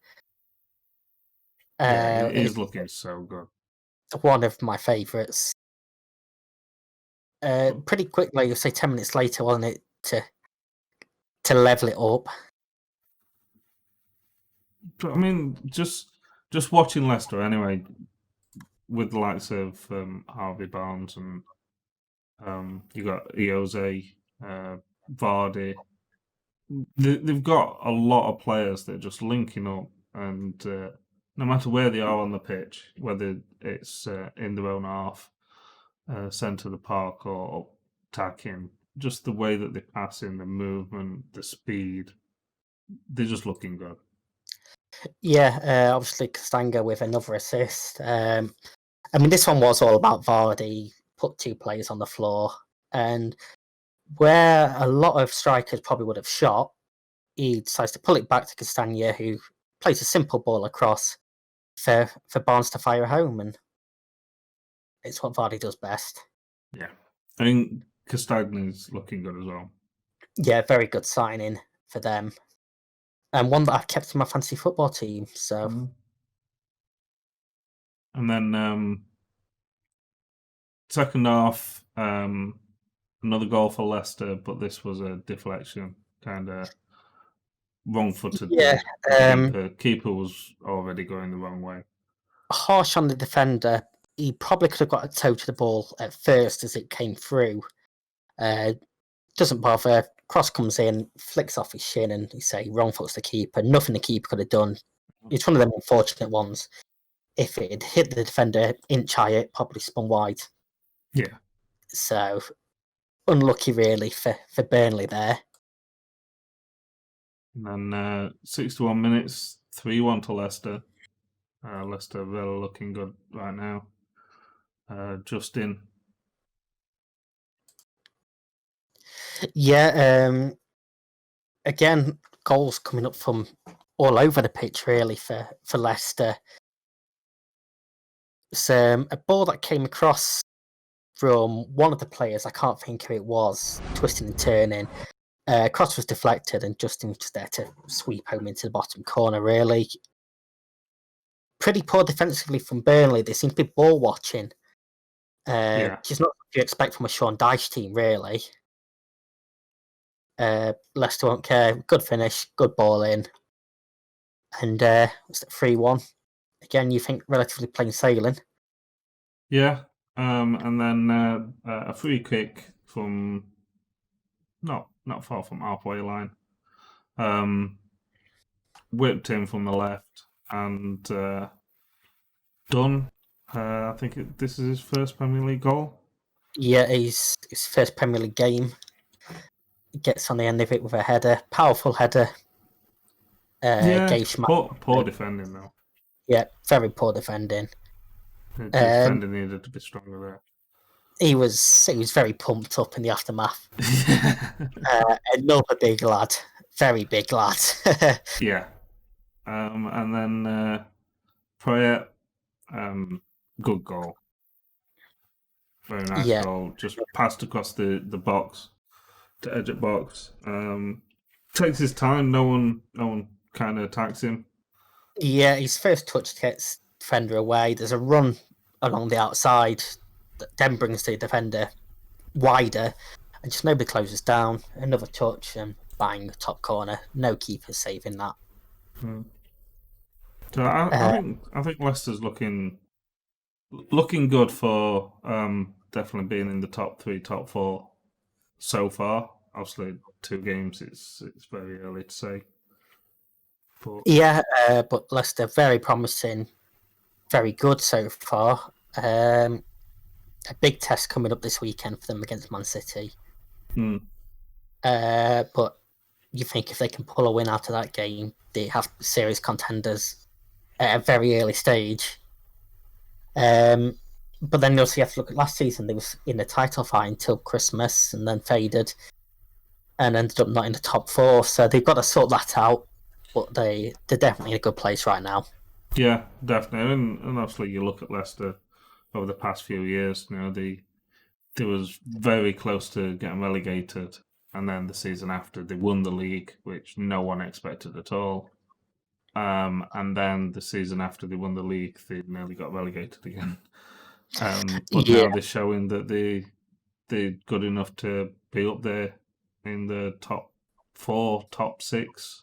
Yeah, he's looking so good. One of my favourites. Pretty quickly, say 10 minutes later, wasn't it, to level it up? But, I mean, just watching Leicester anyway, with the likes of Harvey Barnes and you got Eose, Vardy. They've got a lot of players that are just linking up, and no matter where they are on the pitch, whether it's in their own half, centre of the park, or attacking, just the way that they pass in, the movement, the speed, they're just looking good. Yeah, obviously Castanga with another assist. I mean, this one was all about Vardy, put two players on the floor, and where a lot of strikers probably would have shot, he decides to pull it back to Castagna, who plays a simple ball across for Barnes to fire home, and it's what Vardy does best. Yeah, I think Castagna's looking good as well. Yeah, very good signing for them, and one that I've kept in my fantasy football team. So, and then second half, another goal for Leicester, but this was a deflection, kind of wrong-footed Yeah, the keeper. Keeper was already going the wrong way. harsh on the defender. He probably could have got a toe to the ball at first as it came through. Doesn't bother. Cross comes in, flicks off his shin, and you say wrong foot's the keeper. Nothing the keeper could have done. It's one of them unfortunate ones. If it had hit the defender inch higher, it probably spun wide. Yeah. So unlucky, really, for Burnley there. And then 61 minutes, 3-1 to Leicester. Leicester really looking good right now. Justin. Yeah, again, goals coming up from all over the pitch, really, for Leicester. It's a ball that came across from one of the players, I can't think who it was, twisting and turning. Cross was deflected, and Justin was there to sweep home into the bottom corner, really. Pretty poor defensively from Burnley. They seem to be ball watching. Which is not what you expect from a Sean Dyche team, really. Leicester won't care. Good finish, good ball in. And it's 3-1. Again, you think relatively plain sailing. Yeah. And then a free kick from not far from halfway line. Whipped in from the left and done. I think this is his first Premier League goal. Yeah, his first Premier League game. He gets on the end of it with a header. Powerful header. Poor defending though. Yeah, very poor defending. The defending needed to be stronger there. He was very pumped up in the aftermath. Another big lad. Very big lad. Yeah. And then Prayer, good goal. Very nice goal. Just passed across the box to edge at box. Takes his time. No one kind of attacks him. Yeah, his first touch gets defender away. There's a run along the outside that then brings the defender wider, and just nobody closes down. Another touch and bang, top corner. No keeper saving that. So I think Leicester's looking good for definitely being in the top 3, top 4 so far. Obviously, 2 games. It's very early to say. But Leicester very promising, very good so far. A big test coming up this weekend for them against Man City. But you think if they can pull a win out of that game, they have serious contenders at a very early stage. But then you also have to look at last season. They was in the title fight until Christmas and then faded and ended up not in the top 4. So they've got to sort that out. But they're definitely in a good place right now. Yeah, definitely. And obviously you look at Leicester over the past few years, they was very close to getting relegated. And then the season after, they won the league, which no one expected at all. And then the season after they won the league, they nearly got relegated again. But now they're showing that they're good enough to be up there in the top 4, top 6.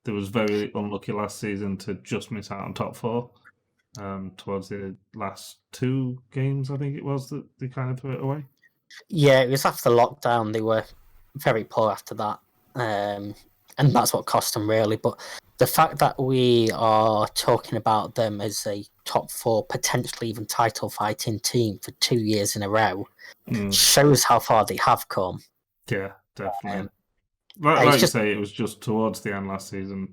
They was very unlucky last season to just miss out on top 4. Towards the last 2 games, I think it was, that they kind of threw it away. Yeah, it was after lockdown. They were very poor after that. And that's what cost them, really. But the fact that we are talking about them as a top 4, potentially even title fighting team for 2 years in a row shows how far they have come. Yeah, definitely. Like you say, it was just towards the end last season.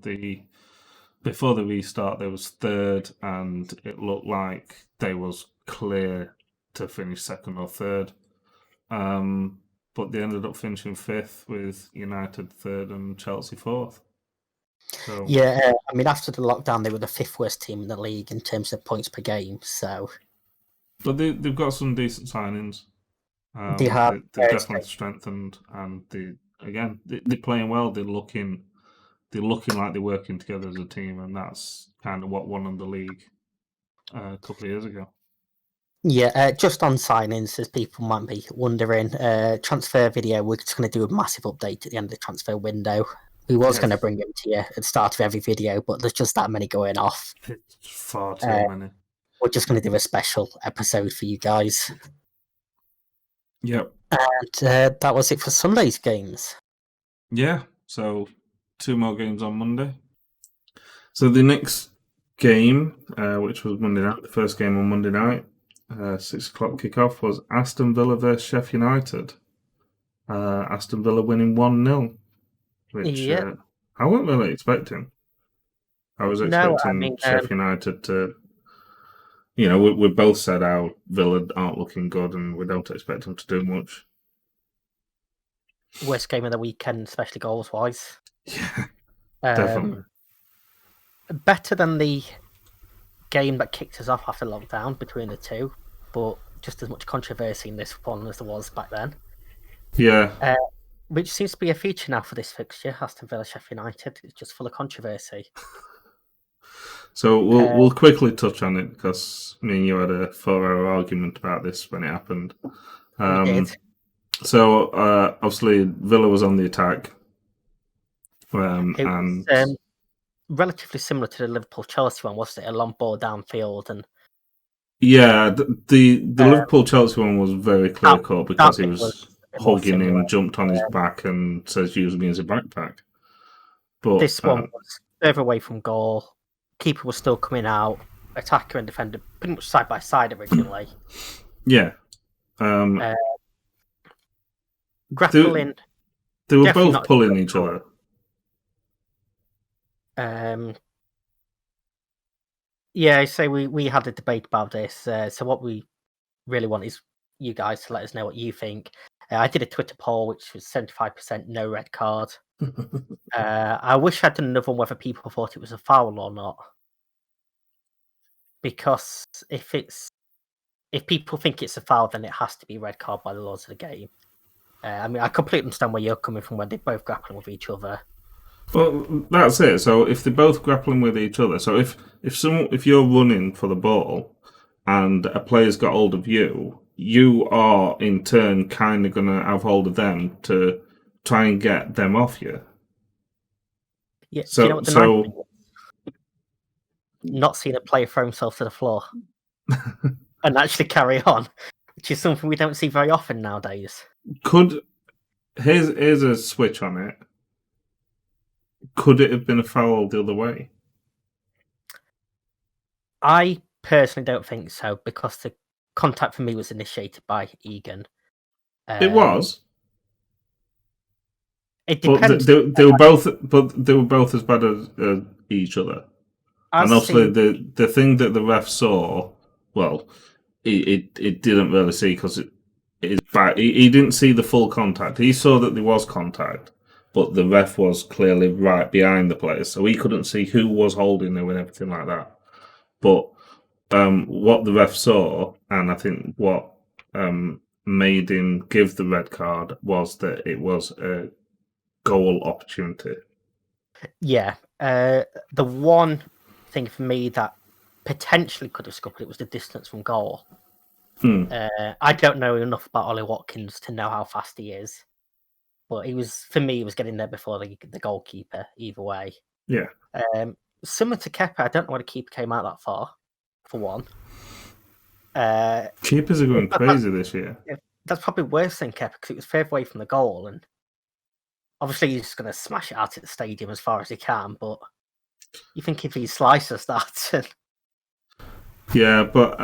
Before the restart, they was 3rd, and it looked like they was clear to finish 2nd or 3rd. But they ended up finishing 5th with United 3rd and Chelsea 4th. So yeah, I mean, after the lockdown, they were the 5th worst team in the league in terms of points per game. So, but they've got some decent signings. They have. They've definitely strengthened, and they're playing well. They're looking like they're working together as a team, and that's kind of what won them the league a couple of years ago. Yeah, just on signings, as people might be wondering, transfer video, we're just going to do a massive update at the end of the transfer window. We was going to bring him to you at the start of every video, but there's just that many going off. It's far too many. We're just going to do a special episode for you guys. Yep. And that was it for Sunday's games. Yeah, so 2 more games on Monday. So the next game, which was Monday night, the first game on Monday night, 6 o'clock kickoff, was Aston Villa versus Sheff United. Aston Villa winning 1-0, which I wasn't really expecting. I was expecting Sheff United to, we both said how Villa aren't looking good and we don't expect them to do much. Worst game of the weekend, especially goals-wise. Yeah, definitely. Better than the game that kicked us off after lockdown between the two, but just as much controversy in this one as there was back then. Yeah. Which seems to be a feature now for this fixture, Aston Villa Sheff United. It's just full of controversy. So we'll quickly touch on it because me and you had a 4-hour argument about this when it happened. We did. So obviously Villa was on the attack. It and was relatively similar to the Liverpool-Chelsea one, wasn't it? A long ball downfield. And yeah, the Liverpool-Chelsea one was very clear-cut because he was hugging him, jumped on his back and says, use me as a backpack. But this one was further away from goal. Keeper was still coming out. Attacker and defender pretty much side by side originally. Yeah. Grappling. They were both pulling each other. Yeah, so we had a debate about this. So what we really want is you guys to let us know what you think. I did a Twitter poll, which was 75% no red card. I wish I'd done another one whether people thought it was a foul or not. Because if people think it's a foul, then it has to be red card by the laws of the game. I completely understand where you're coming from when they're both grappling with each other. Well, that's it. So if they're both grappling with each other, so if you're running for the ball and a player's got hold of you, you are in turn kind of going to have hold of them to try and get them off you. Yeah. So, do you know what the nice thing was? Not seeing a player throw himself to the floor and actually carry on, which is something we don't see very often nowadays. Here's a switch on it. Could it have been a foul the other way? I personally don't think so because the contact for me was initiated by Egan. It was. It depends. They were both as bad as each other. And obviously, the thing that the ref saw, well, it didn't really see because it is bad. He didn't see the full contact. He saw that there was contact, but the ref was clearly right behind the players, so he couldn't see who was holding them and everything like that. But what the ref saw, and I think what made him give the red card, was that it was a goal opportunity. Yeah. The one thing for me that potentially could have scuppered it was the distance from goal. I don't know enough about Ollie Watkins to know how fast he is, but he was getting there before the goalkeeper either way. Yeah. Similar to Kepa, I don't know why the keeper came out that far, for one. Keepers are going crazy this year. That's probably worse than Kepa because it was further away from the goal, and obviously he's just going to smash it out at the stadium as far as he can, but you think if he slices that... Yeah, but...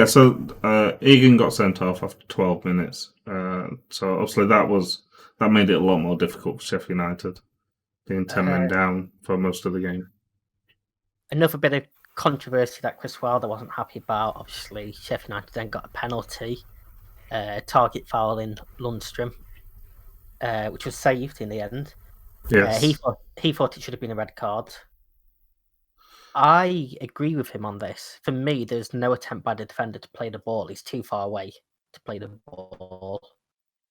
so Egan got sent off after 12 minutes. So obviously that made it a lot more difficult for Sheffield United, being 10 men down for most of the game. Another bit of controversy that Chris Wilder wasn't happy about. Obviously, Sheffield United then got a penalty, target foul in Lundstrom, which was saved in the end. Yes. He thought it should have been a red card. I agree with him on this. For me, there's no attempt by the defender to play the ball. He's too far away to play the ball.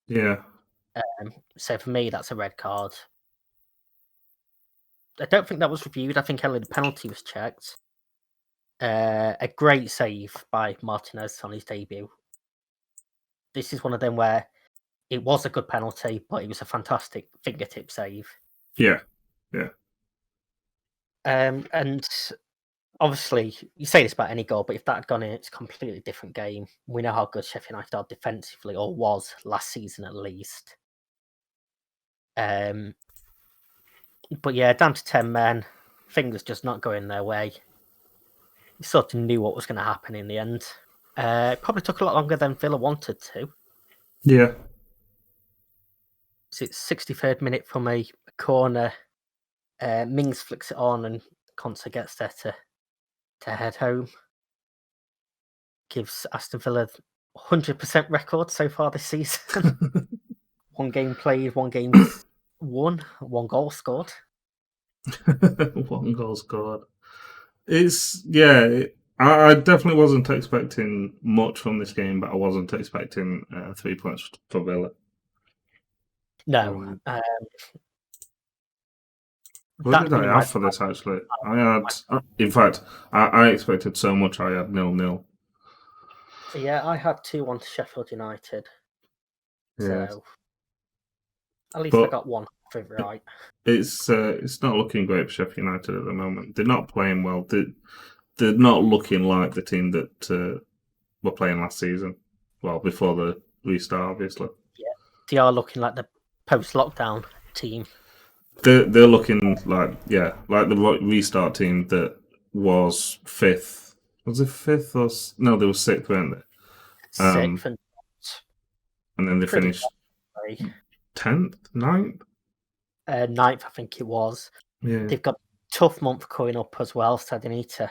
Yeah. So for me, that's a red card. I don't think that was reviewed. I think only the penalty was checked. A great save by Martinez on his debut. This is one of them where it was a good penalty, but it was a fantastic fingertip save. Yeah. Yeah. And obviously, you say this about any goal, but if that had gone in, it's a completely different game. We know how good Sheffield United are defensively, or was last season at least. But yeah, down to 10 men. Things just not going their way. You sort of knew what was going to happen in the end. It probably took a lot longer than Villa wanted to. Yeah. So it's 63rd minute from a corner. Mings flicks it on and Conte gets there to head home. Gives Aston Villa 100% record so far this season. One game played, one game won, one goal scored. One goal scored. I definitely wasn't expecting much from this game, but I wasn't expecting 3 points for Villa. No. What did I have for this, actually? I had, in fact, I expected so much. I had 0-0. Yeah, I had 2-1 to Sheffield United. Yes. So at least I got one favour right. It's not looking great for Sheffield United at the moment. They're not playing well. They're not looking like the team that were playing last season. Well, before the restart, obviously. Yeah, they are looking like the post-lockdown team. They're looking like the restart team that was fifth. Was it fifth or no? They were sixth, weren't they? Sixth and then they finished 10th, 9th? 9th, I think it was. Yeah. They've got a tough month coming up as well, so they need to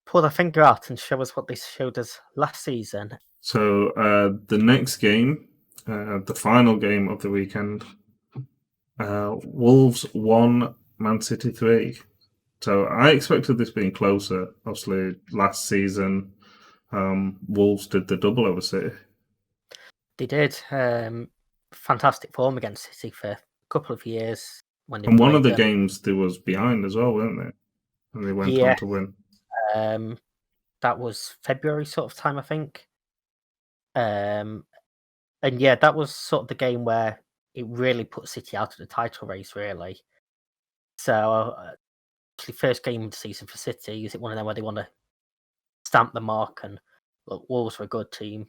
pull their finger out and show us what they showed us last season. So the next game, the final game of the weekend, Wolves 1, Man City 3. So I expected this being closer. Obviously, last season, Wolves did the double over City. They did. Fantastic form against City for a couple of years. And one of the games they was behind as well, weren't they? And they went on to win. That was February sort of time, I think. And yeah, that was sort of the game where it really put City out of the title race, really. So, actually, first game of the season for City, is it one of them where they want to stamp the mark and look, Wolves were a good team.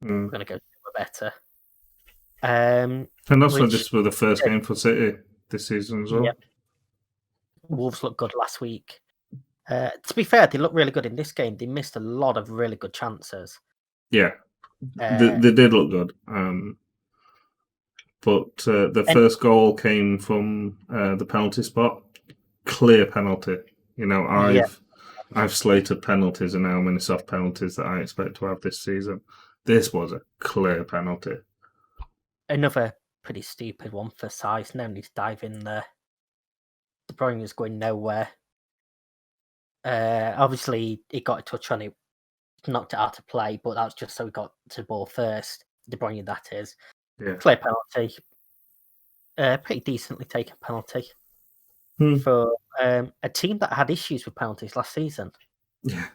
We're going to go better. And also, this was the first game for City this season as well. Yep. Wolves looked good last week. To be fair, they looked really good in this game. They missed a lot of really good chances. Yeah, they did look good. But the first goal came from the penalty spot. Clear penalty. You know, I've slated penalties and how many soft penalties that I expect to have this season. This was a clear penalty. Another pretty stupid one for size. No need to dive in there. De Bruyne was going nowhere. Obviously, he got a touch on it, knocked it out of play, but that's just so he got to the ball first. De Bruyne, that is. Yeah. Clear penalty. Pretty decently taken penalty for a team that had issues with penalties last season. Yeah.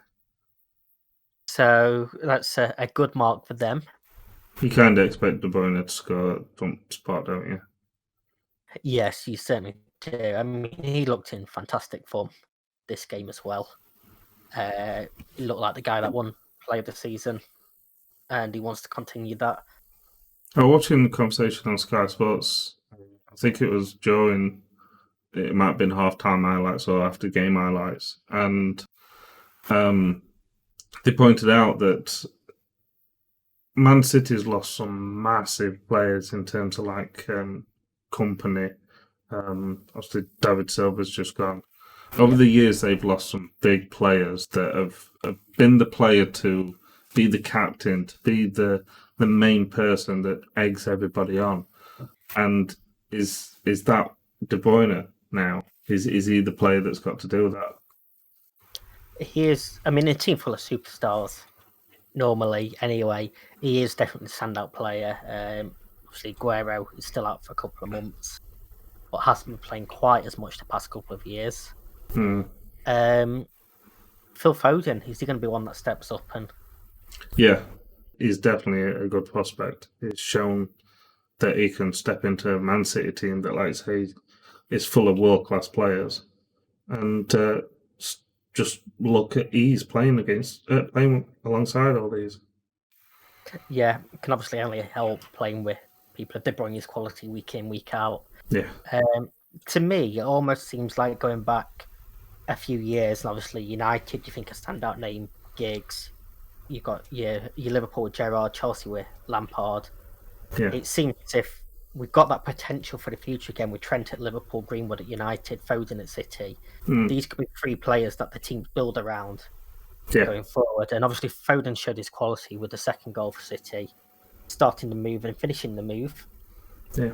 So that's a good mark for them. You kind of expect De Bruyne to score from spot, don't you? Yes, you certainly do. I mean, he looked in fantastic form this game as well. He looked like the guy that won Player of the Season, and he wants to continue that. I was watching the conversation on Sky Sports. I think it was during, it might have been half-time highlights or after game highlights, and they pointed out that Man City's lost some massive players in terms of like company. Obviously, David Silva's just gone. Over the years, they've lost some big players that have been the player to be the captain, to be the main person that eggs everybody on. And is that De Bruyne now? Is he the player that's got to do that? He is. I mean, a team full of superstars. Normally, anyway, he is definitely a standout player. Obviously, Guerrero is still out for a couple of months, but hasn't been playing quite as much the past couple of years. Phil Foden, is he going to be one that steps up? And yeah, he's definitely a good prospect. He's shown that he can step into a Man City team that, like say, is full of world-class players. And just look at ease playing alongside all these. Yeah, it can obviously only help playing with people of De Bruyne's quality week in, week out. Yeah. To me, it almost seems like going back a few years, and obviously United, you think a standout name, Giggs. You got your Liverpool with Gerrard, Chelsea with Lampard. Yeah. It seems as if we've got that potential for the future again with Trent at Liverpool, Greenwood at United, Foden at City. These could be 3 players that the teams build around going forward. And obviously Foden showed his quality with the second goal for City, starting the move and finishing the move. Yeah.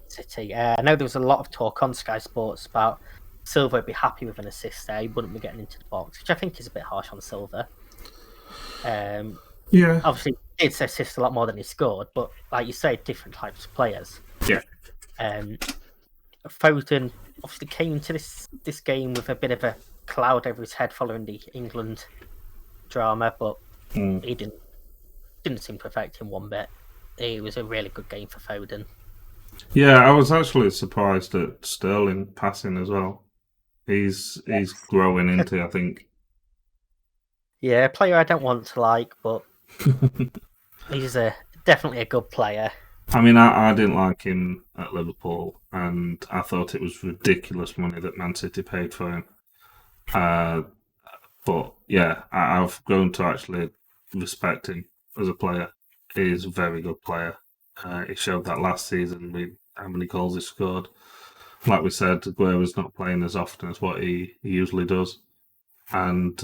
City. I know there was a lot of talk on Sky Sports about Silva would be happy with an assist there. He wouldn't be getting into the box, which I think is a bit harsh on Silva. Yeah. Obviously, he did assist a lot more than he scored, but like you say, different types of players. Yeah. Foden obviously came into this game with a bit of a cloud over his head following the England drama, but he didn't seem to affect him one bit. It was a really good game for Foden. Yeah, I was actually surprised at Sterling passing as well. He's growing into, I think. Yeah, a player I don't want to like, but he's definitely a good player. I mean, I didn't like him at Liverpool, and I thought it was ridiculous money that Man City paid for him. But yeah, I've grown to actually respect him as a player. He's a very good player. He showed that last season with how many goals he scored. Like we said, Aguero's not playing as often as what he usually does. And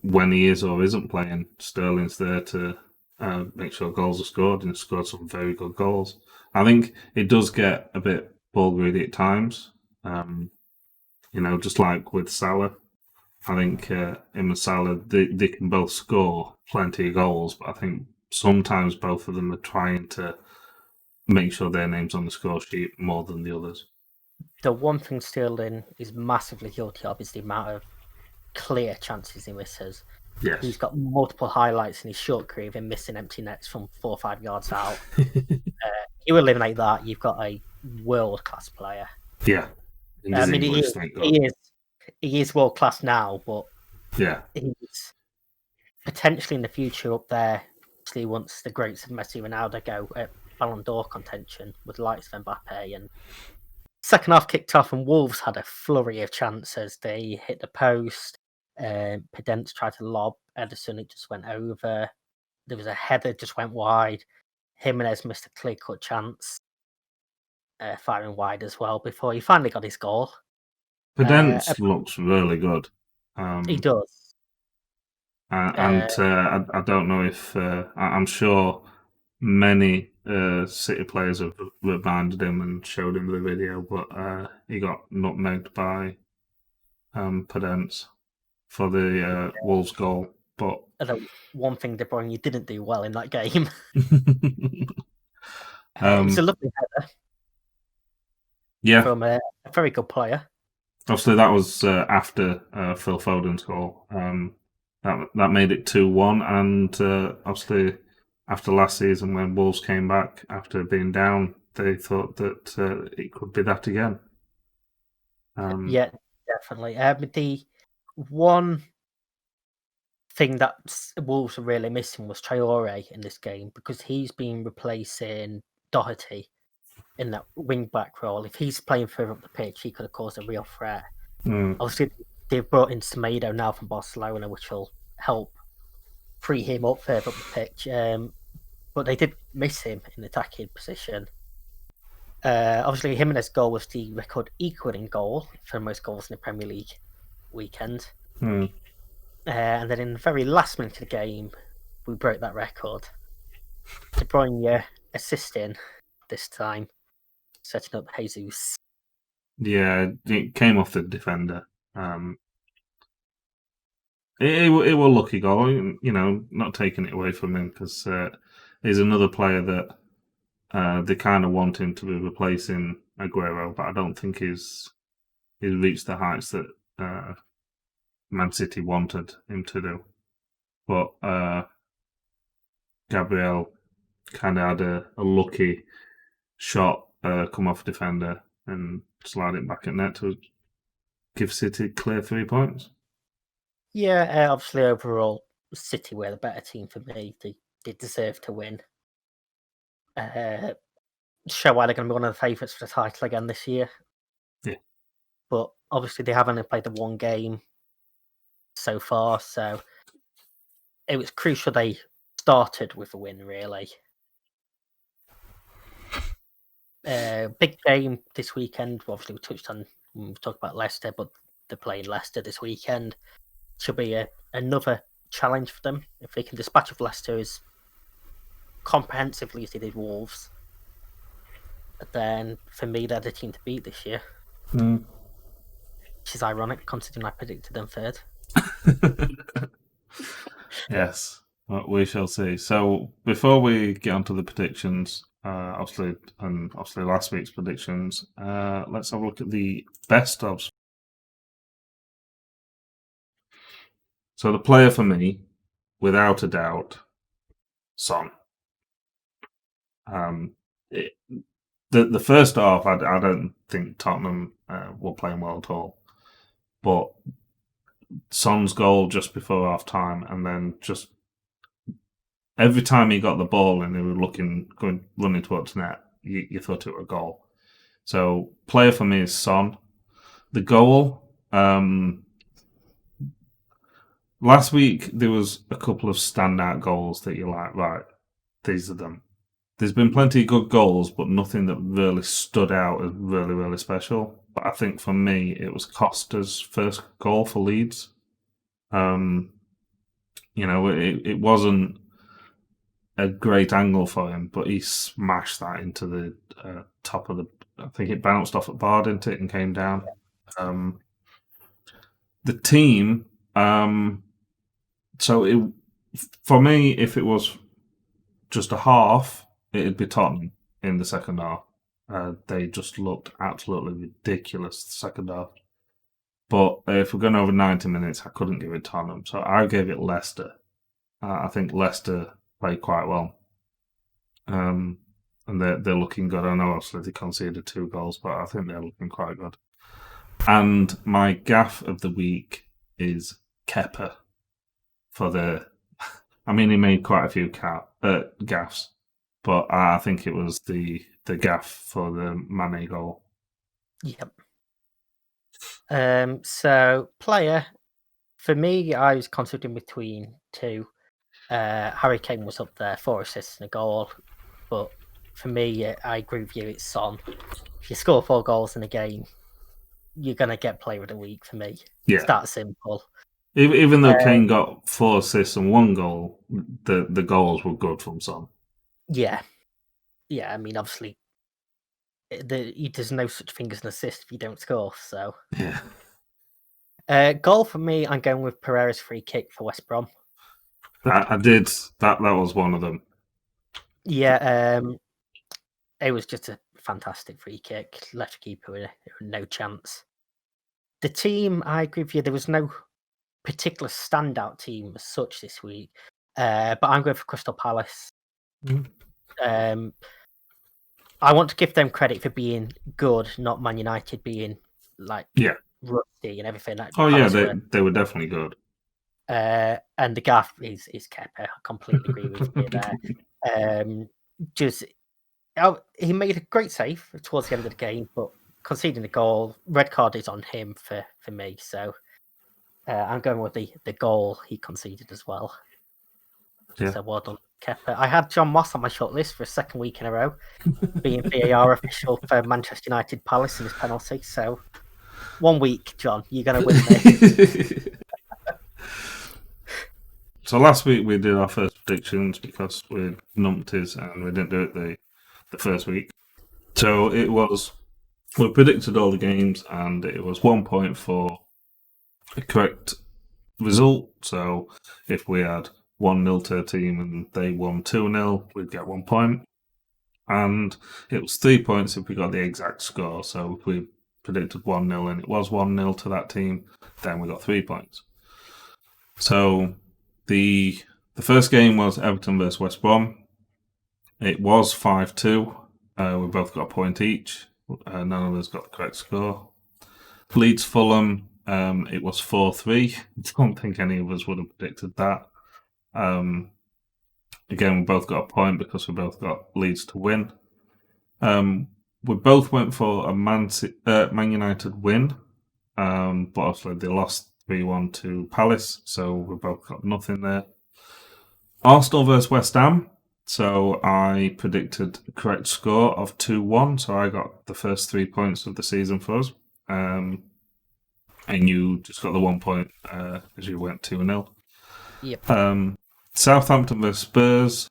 when he is or isn't playing, Sterling's there to make sure goals are scored, and scored some very good goals. I think it does get a bit ball greedy at times. Just like with Salah. I think him and Salah, they can both score plenty of goals, but I think sometimes both of them are trying to make sure their name's on the score sheet more than the others. The one thing Sterling is massively guilty of is the amount of clear chances he misses. Yes. He's got multiple highlights in his short career of him missing empty nets from 4 or 5 yards out. You eliminate that, you've got a world-class player. Yeah. I mean, he is world-class now, but yeah, he's potentially in the future up there. Actually, once the greats of Messi, Ronaldo go at Ballon d'Or contention with the likes of Mbappe. And second half kicked off, and Wolves had a flurry of chances. They hit the post. Pedence tried to lob Ederson, it just went over. There was a header, just went wide. Jimenez missed a clear-cut chance, firing wide as well before he finally got his goal. Pedence looks really good. He does. I don't know if I'm sure many City players have reminded him and showed him the video, but he got nutmegged by Pedence for the Wolves goal. But the one thing De Bruyne didn't do well in that game. It was a lovely header. Yeah, from a very good player. Obviously, that was after Phil Foden's goal. That made it 2-1, and obviously after last season when Wolves came back after being down, they thought that it could be that again. Yeah, definitely. The one thing that Wolves are really missing was Traore in this game, because he's been replacing Doherty in that wing-back role. If he's playing further up the pitch, he could have caused a real threat. Obviously, they've brought in Semedo now from Barcelona, which will help free him up further up the pitch. But they did miss him in attacking position. Obviously, Jimenez's goal was the record equaling goal for most goals in the Premier League weekend. And then in the very last minute of the game, we broke that record. De Bruyne assisting this time, setting up Jesus. Yeah, it came off the defender. It was a lucky goal, not taking it away from him, because he's another player that they kind of want him to be replacing Aguero, but I don't think he's reached the heights that Man City wanted him to do. But Gabriel kind of had a lucky shot come off defender and slide it back at net to give City clear 3 points. Yeah, obviously overall, City were the better team for me. They deserve to win. Show why they're going to be one of the favourites for the title again this year. Yeah. But obviously they have only played the one game so far, so it was crucial they started with a win, really. Big game this weekend. Obviously, we touched on when we talked about Leicester, but they're playing Leicester this weekend. Should be another challenge for them. If they can dispatch of Leicester as comprehensively as they did Wolves, then for me, they're the team to beat this year. Which is ironic, considering I predicted them third. Yes, well, we shall see. So before we get onto the predictions, obviously last week's predictions, let's have a look at the best of. So the player for me, without a doubt, Son. The first half, I don't think Tottenham were playing well at all, but Son's goal just before half time, and then just every time he got the ball and he was running towards net, you thought it was a goal. So player for me is Son. The goal. Last week there was a couple of standout goals that you're like, right, these are them. There's been plenty of good goals, but nothing that really stood out as really, really special. But I think for me, it was Costa's first goal for Leeds. It wasn't a great angle for him, but he smashed that into the top of the. I think it bounced off at bar, didn't it, and came down. The team. For me, if it was just a half, it'd be Tottenham in the second half. They just looked absolutely ridiculous the second half. But if we're going over 90 minutes, I couldn't give it Tottenham, so I gave it Leicester. I think Leicester played quite well. And they're looking good. I know obviously they conceded 2 goals, but I think they're looking quite good. And my gaff of the week is Kepa. He made quite a few gaffs, but I think it was the gaff for the Mane goal. Yep. So player for me, I was considering between 2. Harry Kane was up there, 4 assists and a goal, but for me, I agree with you. It's Son. If you score 4 goals in a game, you're gonna get player of the week for me. Yeah. It's that simple. Even though Kane got 4 assists and 1 goal, the goals were good from Son. Yeah. I mean, obviously, there's no such thing as an assist if you don't score. So yeah. Goal for me, I'm going with Pereira's free kick for West Brom. I did that. That was one of them. Yeah. It was just a fantastic free kick. Left keeper with no chance. The team, I agree with you. There was no particular standout team as such this week, but I'm going for Crystal Palace. I want to give them credit for being good, not Man United being rusty and everything. They were definitely good. And the gaff is Kepa. I completely agree with you there. He made a great save towards the end of the game, but conceding the goal, red card is on him for me. So I'm going with the goal he conceded as well. Yeah. So well done, Kepa. I had John Moss on my short list for a second week in a row, being VAR official for Manchester United Palace in his penalty. So 1 week, John, you're going to win this. So last week we did our first predictions because we numped his and we didn't do it the first week. So we predicted all the games and it was 1 point for a correct result. So if we had 1-0 to a team and they won 2-0, we'd get 1 point. And it was 3 points if we got the exact score. So if we predicted 1-0 and it was 1-0 to that team, then we got 3 points. So the first game was Everton versus West Brom. It was 5-2. We both got a point each. None of us got the correct score. Leeds Fulham, it was 4-3. Don't think any of us would have predicted that. Again, we both got a point because we both got Leeds to win. We both went for a Man United win, but obviously they lost 3-1 to Palace, so we both got nothing there. Arsenal versus West Ham. So I predicted a correct score of 2-1. So I got the first 3 points of the season for us. And you just got the 1 point as you went 2-0. Yep. Southampton versus Spurs.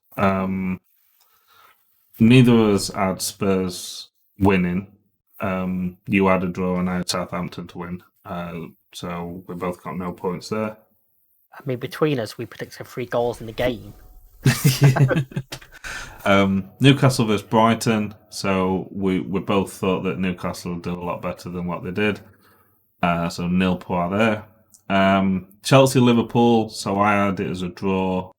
Neither of us had Spurs winning. You had a draw and I had Southampton to win. So we both got no points there. I mean, between us, we predicted 3 goals in the game. Newcastle versus Brighton. So we both thought that Newcastle would do a lot better than what they did. So 0 there. Chelsea Liverpool. So I had it as a draw.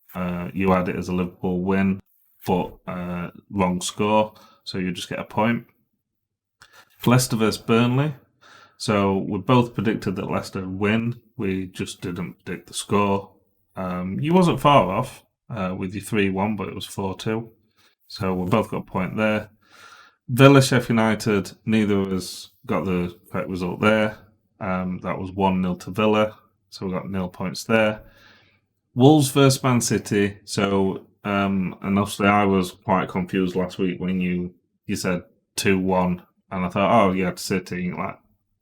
You had it as a Liverpool win, but wrong score. So you just get a point. Leicester versus Burnley. So we both predicted that Leicester would win. We just didn't predict the score. You wasn't far off with your 3-1, but it was 4-2. So we both got a point there. Villa Sheff United, neither of us got the correct result there. That was 1-0 to Villa, so we got 0 points there. Wolves versus Man City. So, and obviously I was quite confused last week when you said 2-1, and I thought, oh, you had City. Like,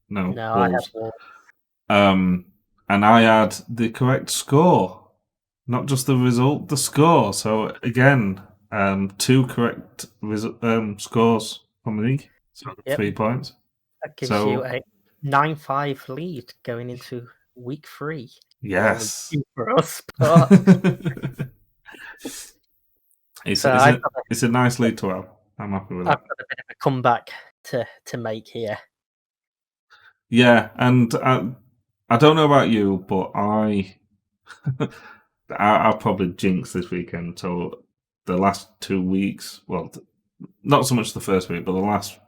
no, Wolves. I had Wolves. And I had the correct score, not just the result, the score. So again, 2 correct scores from me, so 3 points. That gives you a 9-5 lead going into week 3. Yes. For us, but... it's a nice lead to have. I'm happy with that. I've got a bit of a comeback to make here. Yeah, and I don't know about you, but I'll probably jinx this weekend. So the last 2 weeks, well, not so much the first week, but the last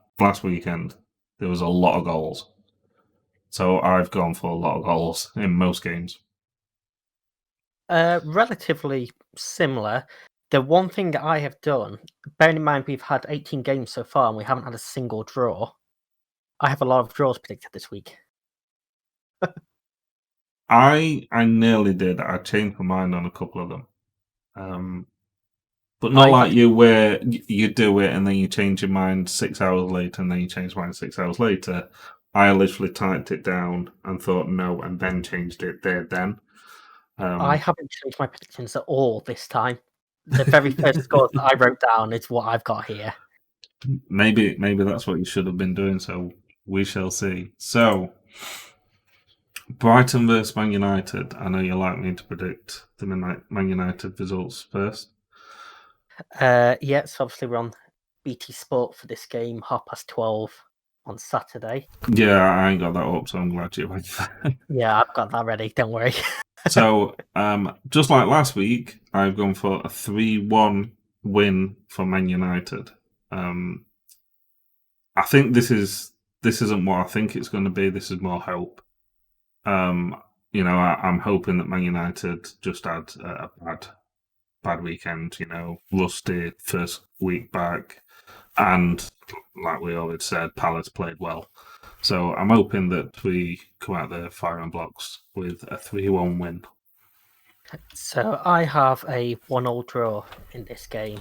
weekend, there was a lot of goals. So I've gone for a lot of goals in most games. Relatively similar. The one thing that I have done, bearing in mind we've had 18 games so far and we haven't had a single draw, I have a lot of draws predicted this week. I nearly did. I changed my mind on a couple of them. But not like you, where you do it and then you change your mind 6 hours later and then you change your mind 6 hours later. I literally typed it down and thought no, and then changed it there then. I haven't changed my predictions at all this time. The very first scores that I wrote down is what I've got here. Maybe that's what you should have been doing, so we shall see. So, Brighton versus Man United. I know you like me to predict the Man United results first. Yeah, so obviously we're on BT Sport for this game, 12:30 on Saturday. Yeah, I ain't got that up, so I'm glad you like that. Yeah, I've got that ready, don't worry. So, just like last week, I've gone for a 3-1 win for Man United. I think this isn't what I think it's going to be. This is more hope. I'm hoping that Man United just had a bad weekend. Rusty first week back, and like we always said, Palace played well. So I'm hoping that we come out there firing blocks with a 3-1 win. So I have a 1-1 draw in this game.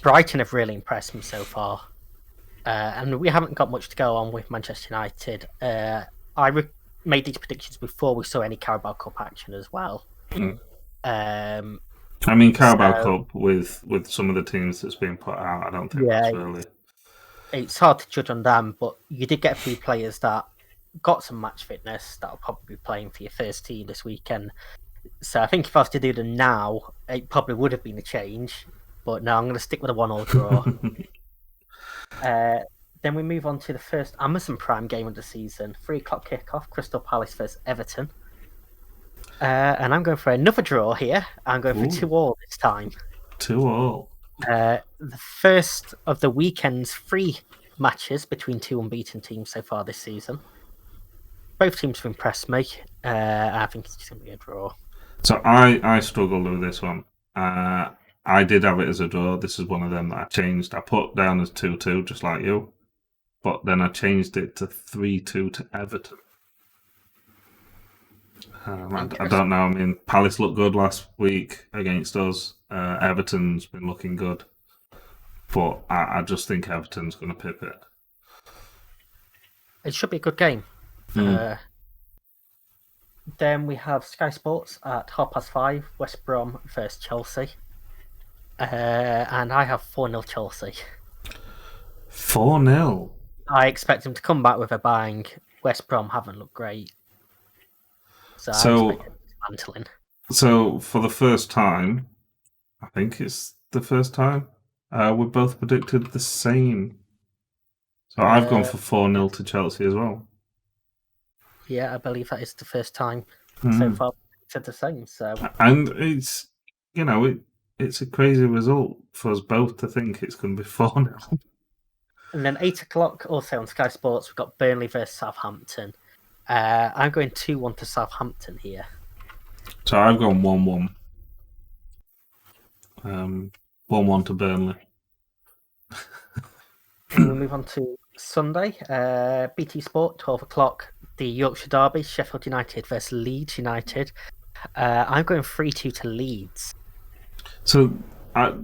Brighton have really impressed me so far. And we haven't got much to go on with Manchester United. I made these predictions before we saw any Carabao Cup action as well. Carabao Cup with some of the teams that's been put out, I don't think that's really... It's hard to judge on them, but you did get a few players that got some match fitness that will probably be playing for your first team this weekend. So I think if I was to do them now, it probably would have been a change. But no, I'm going to stick with a 1-1 draw. Then we move on to the first Amazon Prime game of the season. 3:00 kickoff, Crystal Palace versus Everton. And I'm going for another draw here. I'm going for 2-2 this time. 2-2. The first of the weekend's 3 matches between two unbeaten teams so far this season. Both teams have impressed me. I think it's just going to be a draw. So I struggled with this one. I did have it as a draw. This is one of them that I changed. I put down as 2-2, just like you. But then I changed it to 3-2 to Everton. I don't know. I mean, Palace looked good last week against us. Everton's been looking good. But I just think Everton's going to pip it. It should be a good game. Then we have Sky Sports at 5:30, West Brom versus Chelsea. And I have 4-0 Chelsea. 4-0? I expect them to come back with a bang. West Brom haven't looked great. So I expect dismantling. So for the first time, I think it's the first time, we both predicted the same. So I've gone for 4-0 to Chelsea as well. Yeah, I believe that is the first time so far we said the same. So, and it's it's a crazy result for us both to think it's going to be 4-0. And then 8 o'clock also on Sky Sports, we've got Burnley versus Southampton. I'm going 2-1 to Southampton here. So I've gone 1-1. 1-1 to Burnley. And we move on to Sunday. BT Sport, 12 o'clock. The Yorkshire Derby, Sheffield United versus Leeds United. I'm going 3-2 to Leeds. So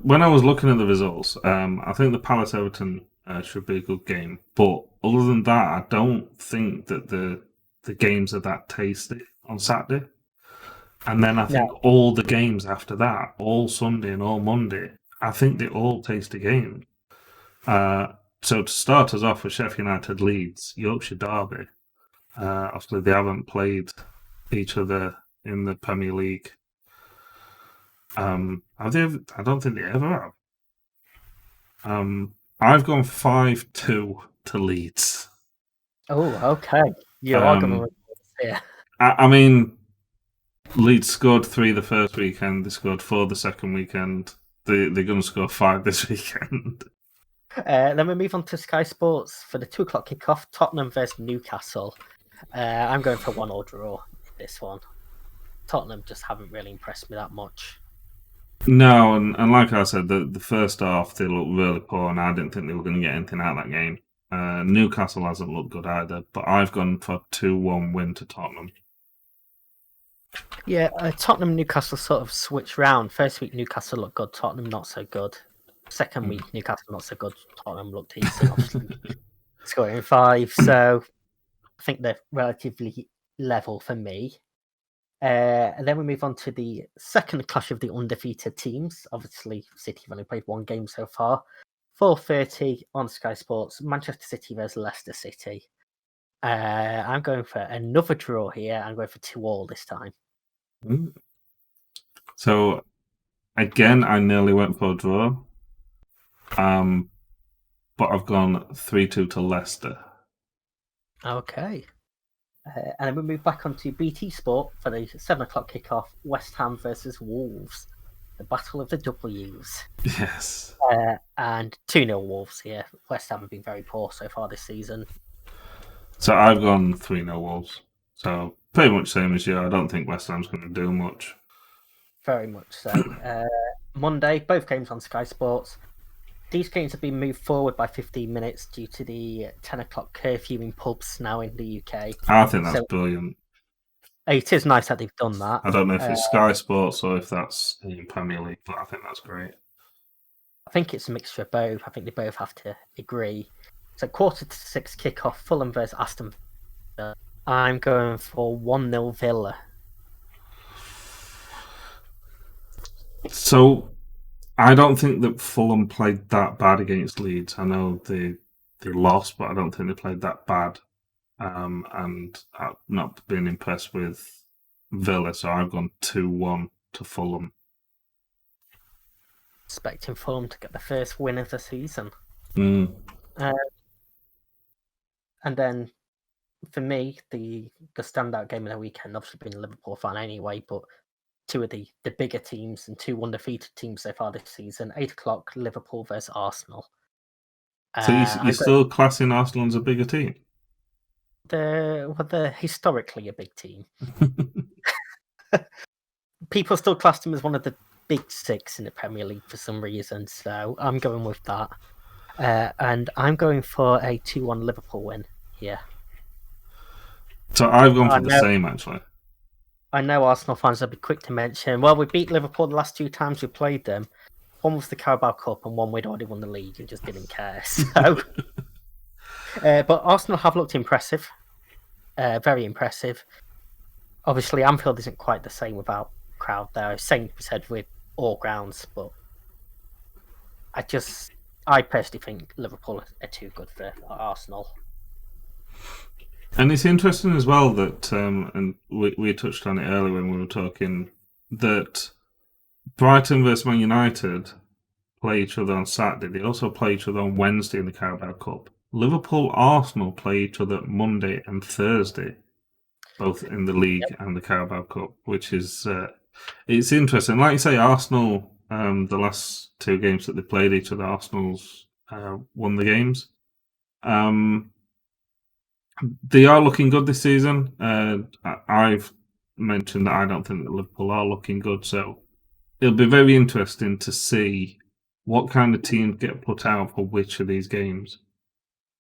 when I was looking at the results, I think the Palace Everton should be a good game. But other than that, I don't think that the games are that tasty on Saturday. And then I think all the games after that, all Sunday and all Monday, I think they all tasty games. So to start us off with Sheffield United Leeds, Yorkshire Derby, obviously they haven't played each other in the Premier League. Have they ever? I don't think they ever have. I've gone 5-2 to Leeds. Oh, okay. You are going to yeah. I mean, Leeds scored 3 the first weekend. They scored 4 the second weekend. They're going to score 5 this weekend. Then we move on to Sky Sports for the 2 o'clock kickoff. Tottenham versus Newcastle. I'm going for 1-1 draw this one. Tottenham just haven't really impressed me that much. No, and like I said, the first half they looked really poor, and I didn't think they were going to get anything out of that game. Newcastle hasn't looked good either, but I've gone for 2-1 win to Tottenham. Yeah, Tottenham and Newcastle sort of switched round. First week Newcastle looked good, Tottenham not so good. Second week Newcastle not so good, Tottenham looked decent, obviously scoring 5. So I think they're relatively level for me. And then we move on to the second clash of the undefeated teams. Obviously, City have only played 1 game so far. 4:30 on Sky Sports, Manchester City versus Leicester City. I'm going for another draw here. I'm going for 2-2 this time. So, again, I nearly went for a draw. But I've gone 3-2 to Leicester. Okay. And then we move back onto BT Sport for the 7 o'clock kickoff. West Ham versus Wolves. The battle of the W's. Yes. And 2-0 Wolves here. West Ham have been very poor so far this season. So I've gone 3-0 Wolves. So pretty much same as you. I don't think West Ham's going to do much. Very much so. Monday, both games on Sky Sports. These games have been moved forward by 15 minutes due to the 10 o'clock curfew in pubs now in the UK. I think that's brilliant. It is nice that they've done that. I don't know if it's Sky Sports or if that's in Premier League, but I think that's great. I think it's a mixture of both. I think they both have to agree. So 5:45 kickoff, Fulham versus Aston. I'm going for 1-0 Villa. So I don't think that Fulham played that bad against Leeds. I know they lost, but I don't think they played that bad. And I've not been impressed with Villa, so I've gone 2-1 to Fulham. Expecting Fulham to get the first win of the season. And then, for me, the standout game of the weekend, obviously being a Liverpool fan anyway, but 2 of the bigger teams and 2 undefeated teams so far this season. 8 o'clock, Liverpool versus Arsenal. So you're still classing Arsenal as a bigger team? They're historically a big team. People still class them as one of the big six in the Premier League for some reason, so I'm going with that. And I'm going for a 2-1 Liverpool win here. So I've gone for the same, actually. I know Arsenal fans will be quick to mention, well, we beat Liverpool the last 2 times we played them. One was the Carabao Cup and one we'd already won the league and just didn't care. So, but Arsenal have looked impressive. Very impressive. Obviously, Anfield isn't quite the same without crowd there. Same said with all grounds, but I personally think Liverpool are too good for Arsenal. And it's interesting as well that, and we touched on it earlier when we were talking, that Brighton versus Man United play each other on Saturday. They also play each other on Wednesday in the Carabao Cup. Liverpool-Arsenal play each other Monday and Thursday, both in the league and the Carabao Cup, which is it's interesting. Like you say, Arsenal, the last 2 games that they played each other, Arsenal's won the games. They are looking good this season. I've mentioned that I don't think that Liverpool are looking good, so it'll be very interesting to see what kind of teams get put out for which of these games.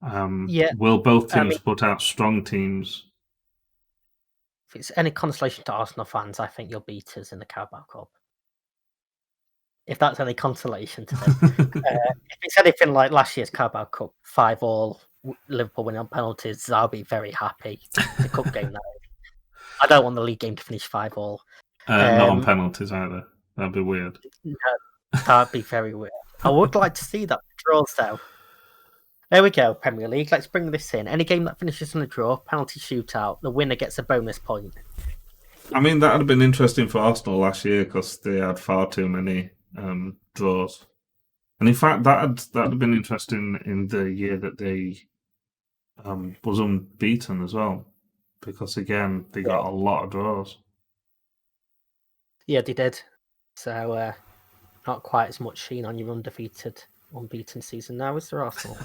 Will both teams put out strong teams? If it's any consolation to Arsenal fans, I think you'll beat us in the Carabao Cup. If that's any consolation to them. If it's anything like last year's Carabao Cup, 5-5, Liverpool winning on penalties, I'll be very happy. The cup game now. I don't want the league game to finish 5-5. Not on penalties either. That'd be weird. No, that'd be very weird. I would like to see that draws though. There we go, Premier League. Let's bring this in. Any game that finishes in a draw, penalty shootout, the winner gets a bonus point. I mean, that would have been interesting for Arsenal last year because they had far too many draws. And in fact, that'd have been interesting in the year that they was unbeaten as well, because again they got a lot of draws. Yeah, they did. So not quite as much sheen on your unbeaten season now, is there, Arsenal?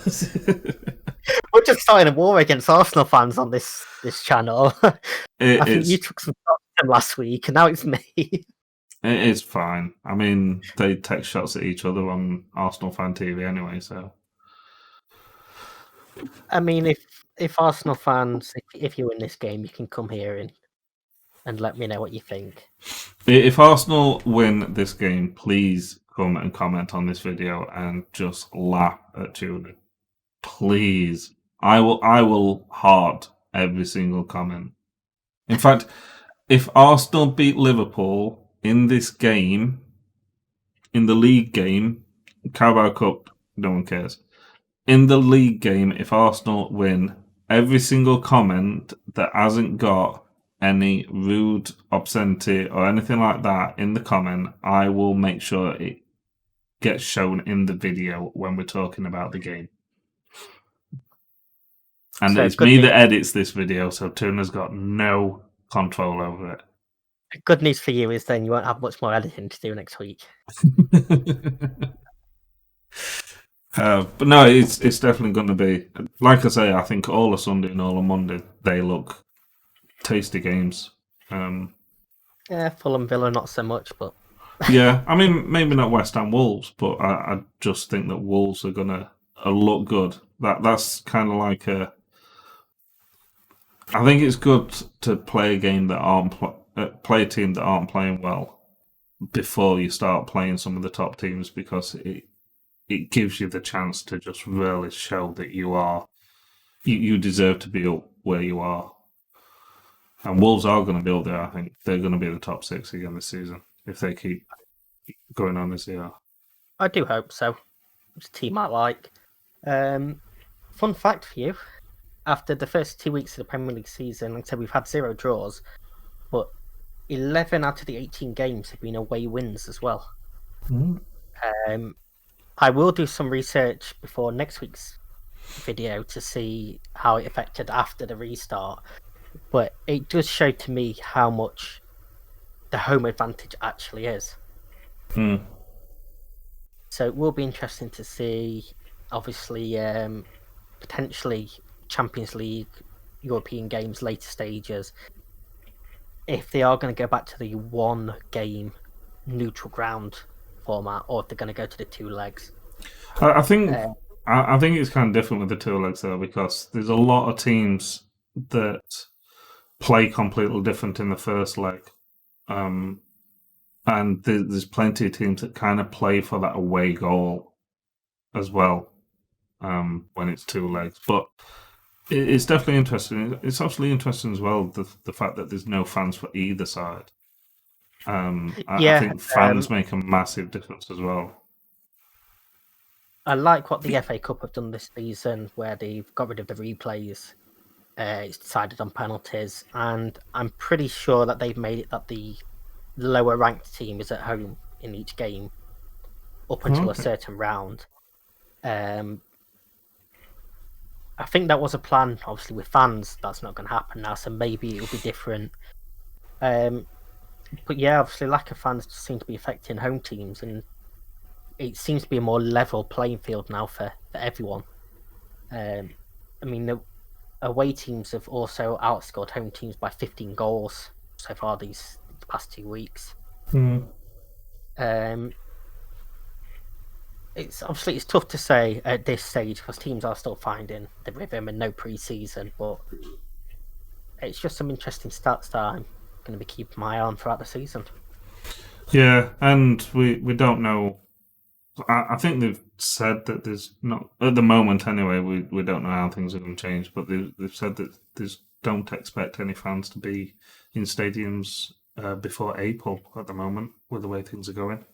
We're just starting a war against Arsenal fans on this channel. I think you took some shots at them last week, and now it's me. It is fine. I mean, they take shots at each other on Arsenal fan TV anyway, so. I mean, if Arsenal fans, if you win this game, you can come here and let me know what you think. If Arsenal win this game, please come and comment on this video and just laugh at Tuna. Please. I will heart every single comment. In fact, if Arsenal beat Liverpool in this game, in the league game, Carabao Cup, no one cares. In the league game, if Arsenal win, every single comment that hasn't got any rude obscenity or anything like that in the comment, I will make sure it gets shown in the video when we're talking about the game. And so it's me that edits this video, so Tuna's got no control over it. Good news for you is then you won't have much more editing to do next week. But no, it's definitely going to be, like I say, I think all of Sunday and all of Monday, they look tasty games. Yeah, Fulham Villa not so much, but yeah, I mean maybe not West Ham Wolves, but I just think that Wolves are gonna look good. That's kind of like I think it's good to play a game that play a team that aren't playing well before you start playing some of the top teams, because it gives you the chance to just really show that you deserve to be up where you are. And Wolves are going to be up there. I think they're going to be the top 6 again this season if they keep going on as they are. I do hope so. It's a team I like. Fun fact for you: after the first 2 weeks of the Premier League season, like I said, we've had 0 draws, but 11 out of the 18 games have been away wins as well. Mm. I will do some research before next week's video to see how it affected after the restart. But it does show to me how much the home advantage actually is. Mm. So it will be interesting to see obviously potentially Champions League, European games, later stages, if they are going to go back to the one game neutral ground format, or if they're going to go to the 2 legs. I think I think it's kind of different with the 2 legs though, because there's a lot of teams that play completely different in the first leg, and there's plenty of teams that kind of play for that away goal as well when it's 2 legs. But it's definitely interesting. It's actually interesting as well the fact that there's no fans for either side. I think fans make a massive difference as well. I like what the FA Cup have done this season, where they've got rid of the replays. It's decided on penalties, and I'm pretty sure that they've made it that the lower ranked team is at home in each game up until a certain round. I think that was a plan. Obviously, with fans, that's not going to happen now, so maybe it'll be different. But yeah, obviously, lack of fans seem to be affecting home teams, and it seems to be a more level playing field now for everyone. I mean, the away teams have also outscored home teams by 15 goals so far these past 2 weeks. It's obviously it's tough to say at this stage because teams are still finding the rhythm and no pre-season, but it's just some interesting stats that I'm going to be keeping my eye on throughout the season. Yeah, and we don't know. I think they've said that there's not at the moment anyway. We don't know how things are going to change, but they've said that there's don't expect any fans to be in stadiums before April at the moment with the way things are going.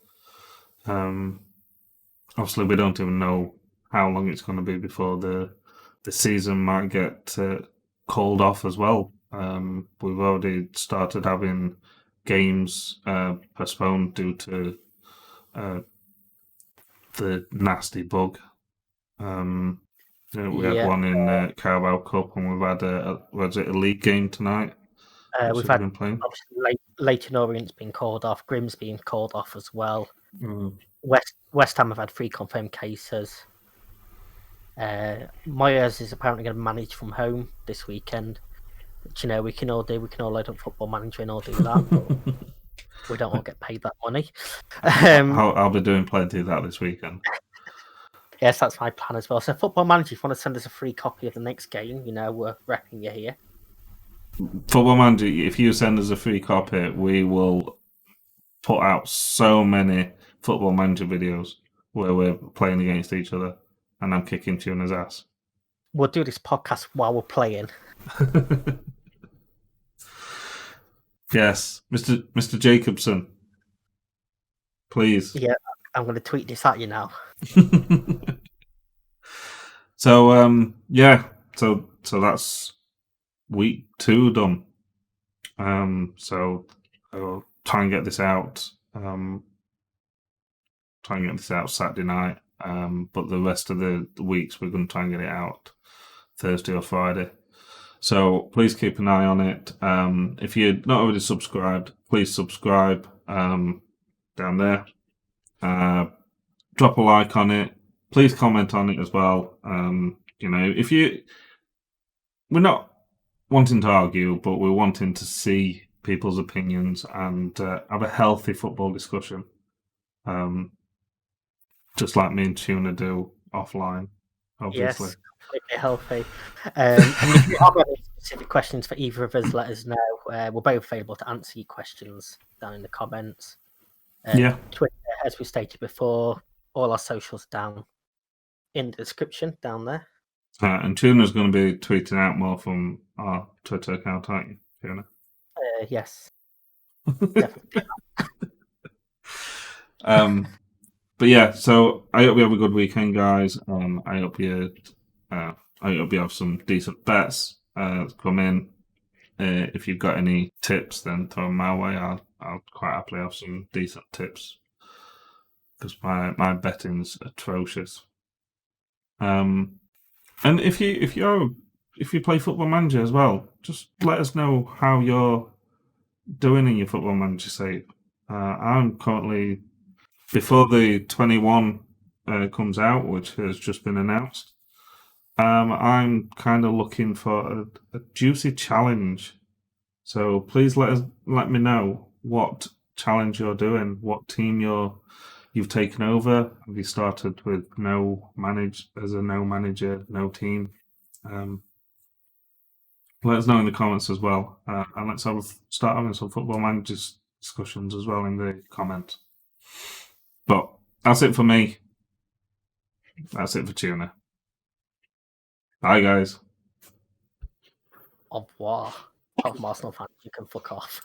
Obviously, we don't even know how long it's going to be before the season might get called off as well. We've already started having games postponed due to the nasty bug. We had one in Carabao Cup, and we've had a league game tonight. We've had obviously Leighton Orient's been called off, Grim's been called off as well. West Ham have had 3 confirmed cases. Moyes is apparently going to manage from home this weekend, which we can all do. We can all load up Football Manager and all do that, but we don't all get paid that money. I'll be doing plenty of that this weekend. Yes, that's my plan as well. So Football Manager, if you want to send us a free copy of the next game, we're repping you here. Football Manager, if you send us a free copy, we will put out so many Football Manager videos where we're playing against each other and I'm kicking Tuna's ass. We'll do this podcast while we're playing. Yes, Mr. Jacobson, please. Yeah, I'm going to tweet this at you now. So so that's week 2 done. So I'll try and get this out. Try and get this out Saturday night. But the rest of the weeks we're going to try and get it out Thursday or Friday. So please keep an eye on it. If you're not already subscribed, please subscribe down there. Drop a like on it. Please comment on it as well. If we're not wanting to argue, but we're wanting to see people's opinions and have a healthy football discussion. Just like me and Tuna do offline, obviously. Yes, completely healthy. And if you have any specific questions for either of us, let us know. We're both available to answer your questions down in the comments. Twitter, as we stated before, all our socials down in the description down there. And Tuna's going to be tweeting out more from our Twitter account, aren't you, Tuna? Yes. Definitely. But yeah, so I hope you have a good weekend, guys. I hope you have some decent bets come in. If you've got any tips, then throw them my way. I'll quite happily have some decent tips because my betting's atrocious. And if you play Football Manager as well, just let us know how you're doing in your Football Manager save. I'm currently before the 21 comes out, which has just been announced. I'm kind of looking for a juicy challenge. So please let me know what challenge you're doing, what team you've taken over. Have you started with no manager, no team? Let us know in the comments as well, and let's start having some football managers discussions as well in the comments. But that's it for me. That's it for Tuna. Bye, guys. Au revoir. Arsenal fans, you can fuck off.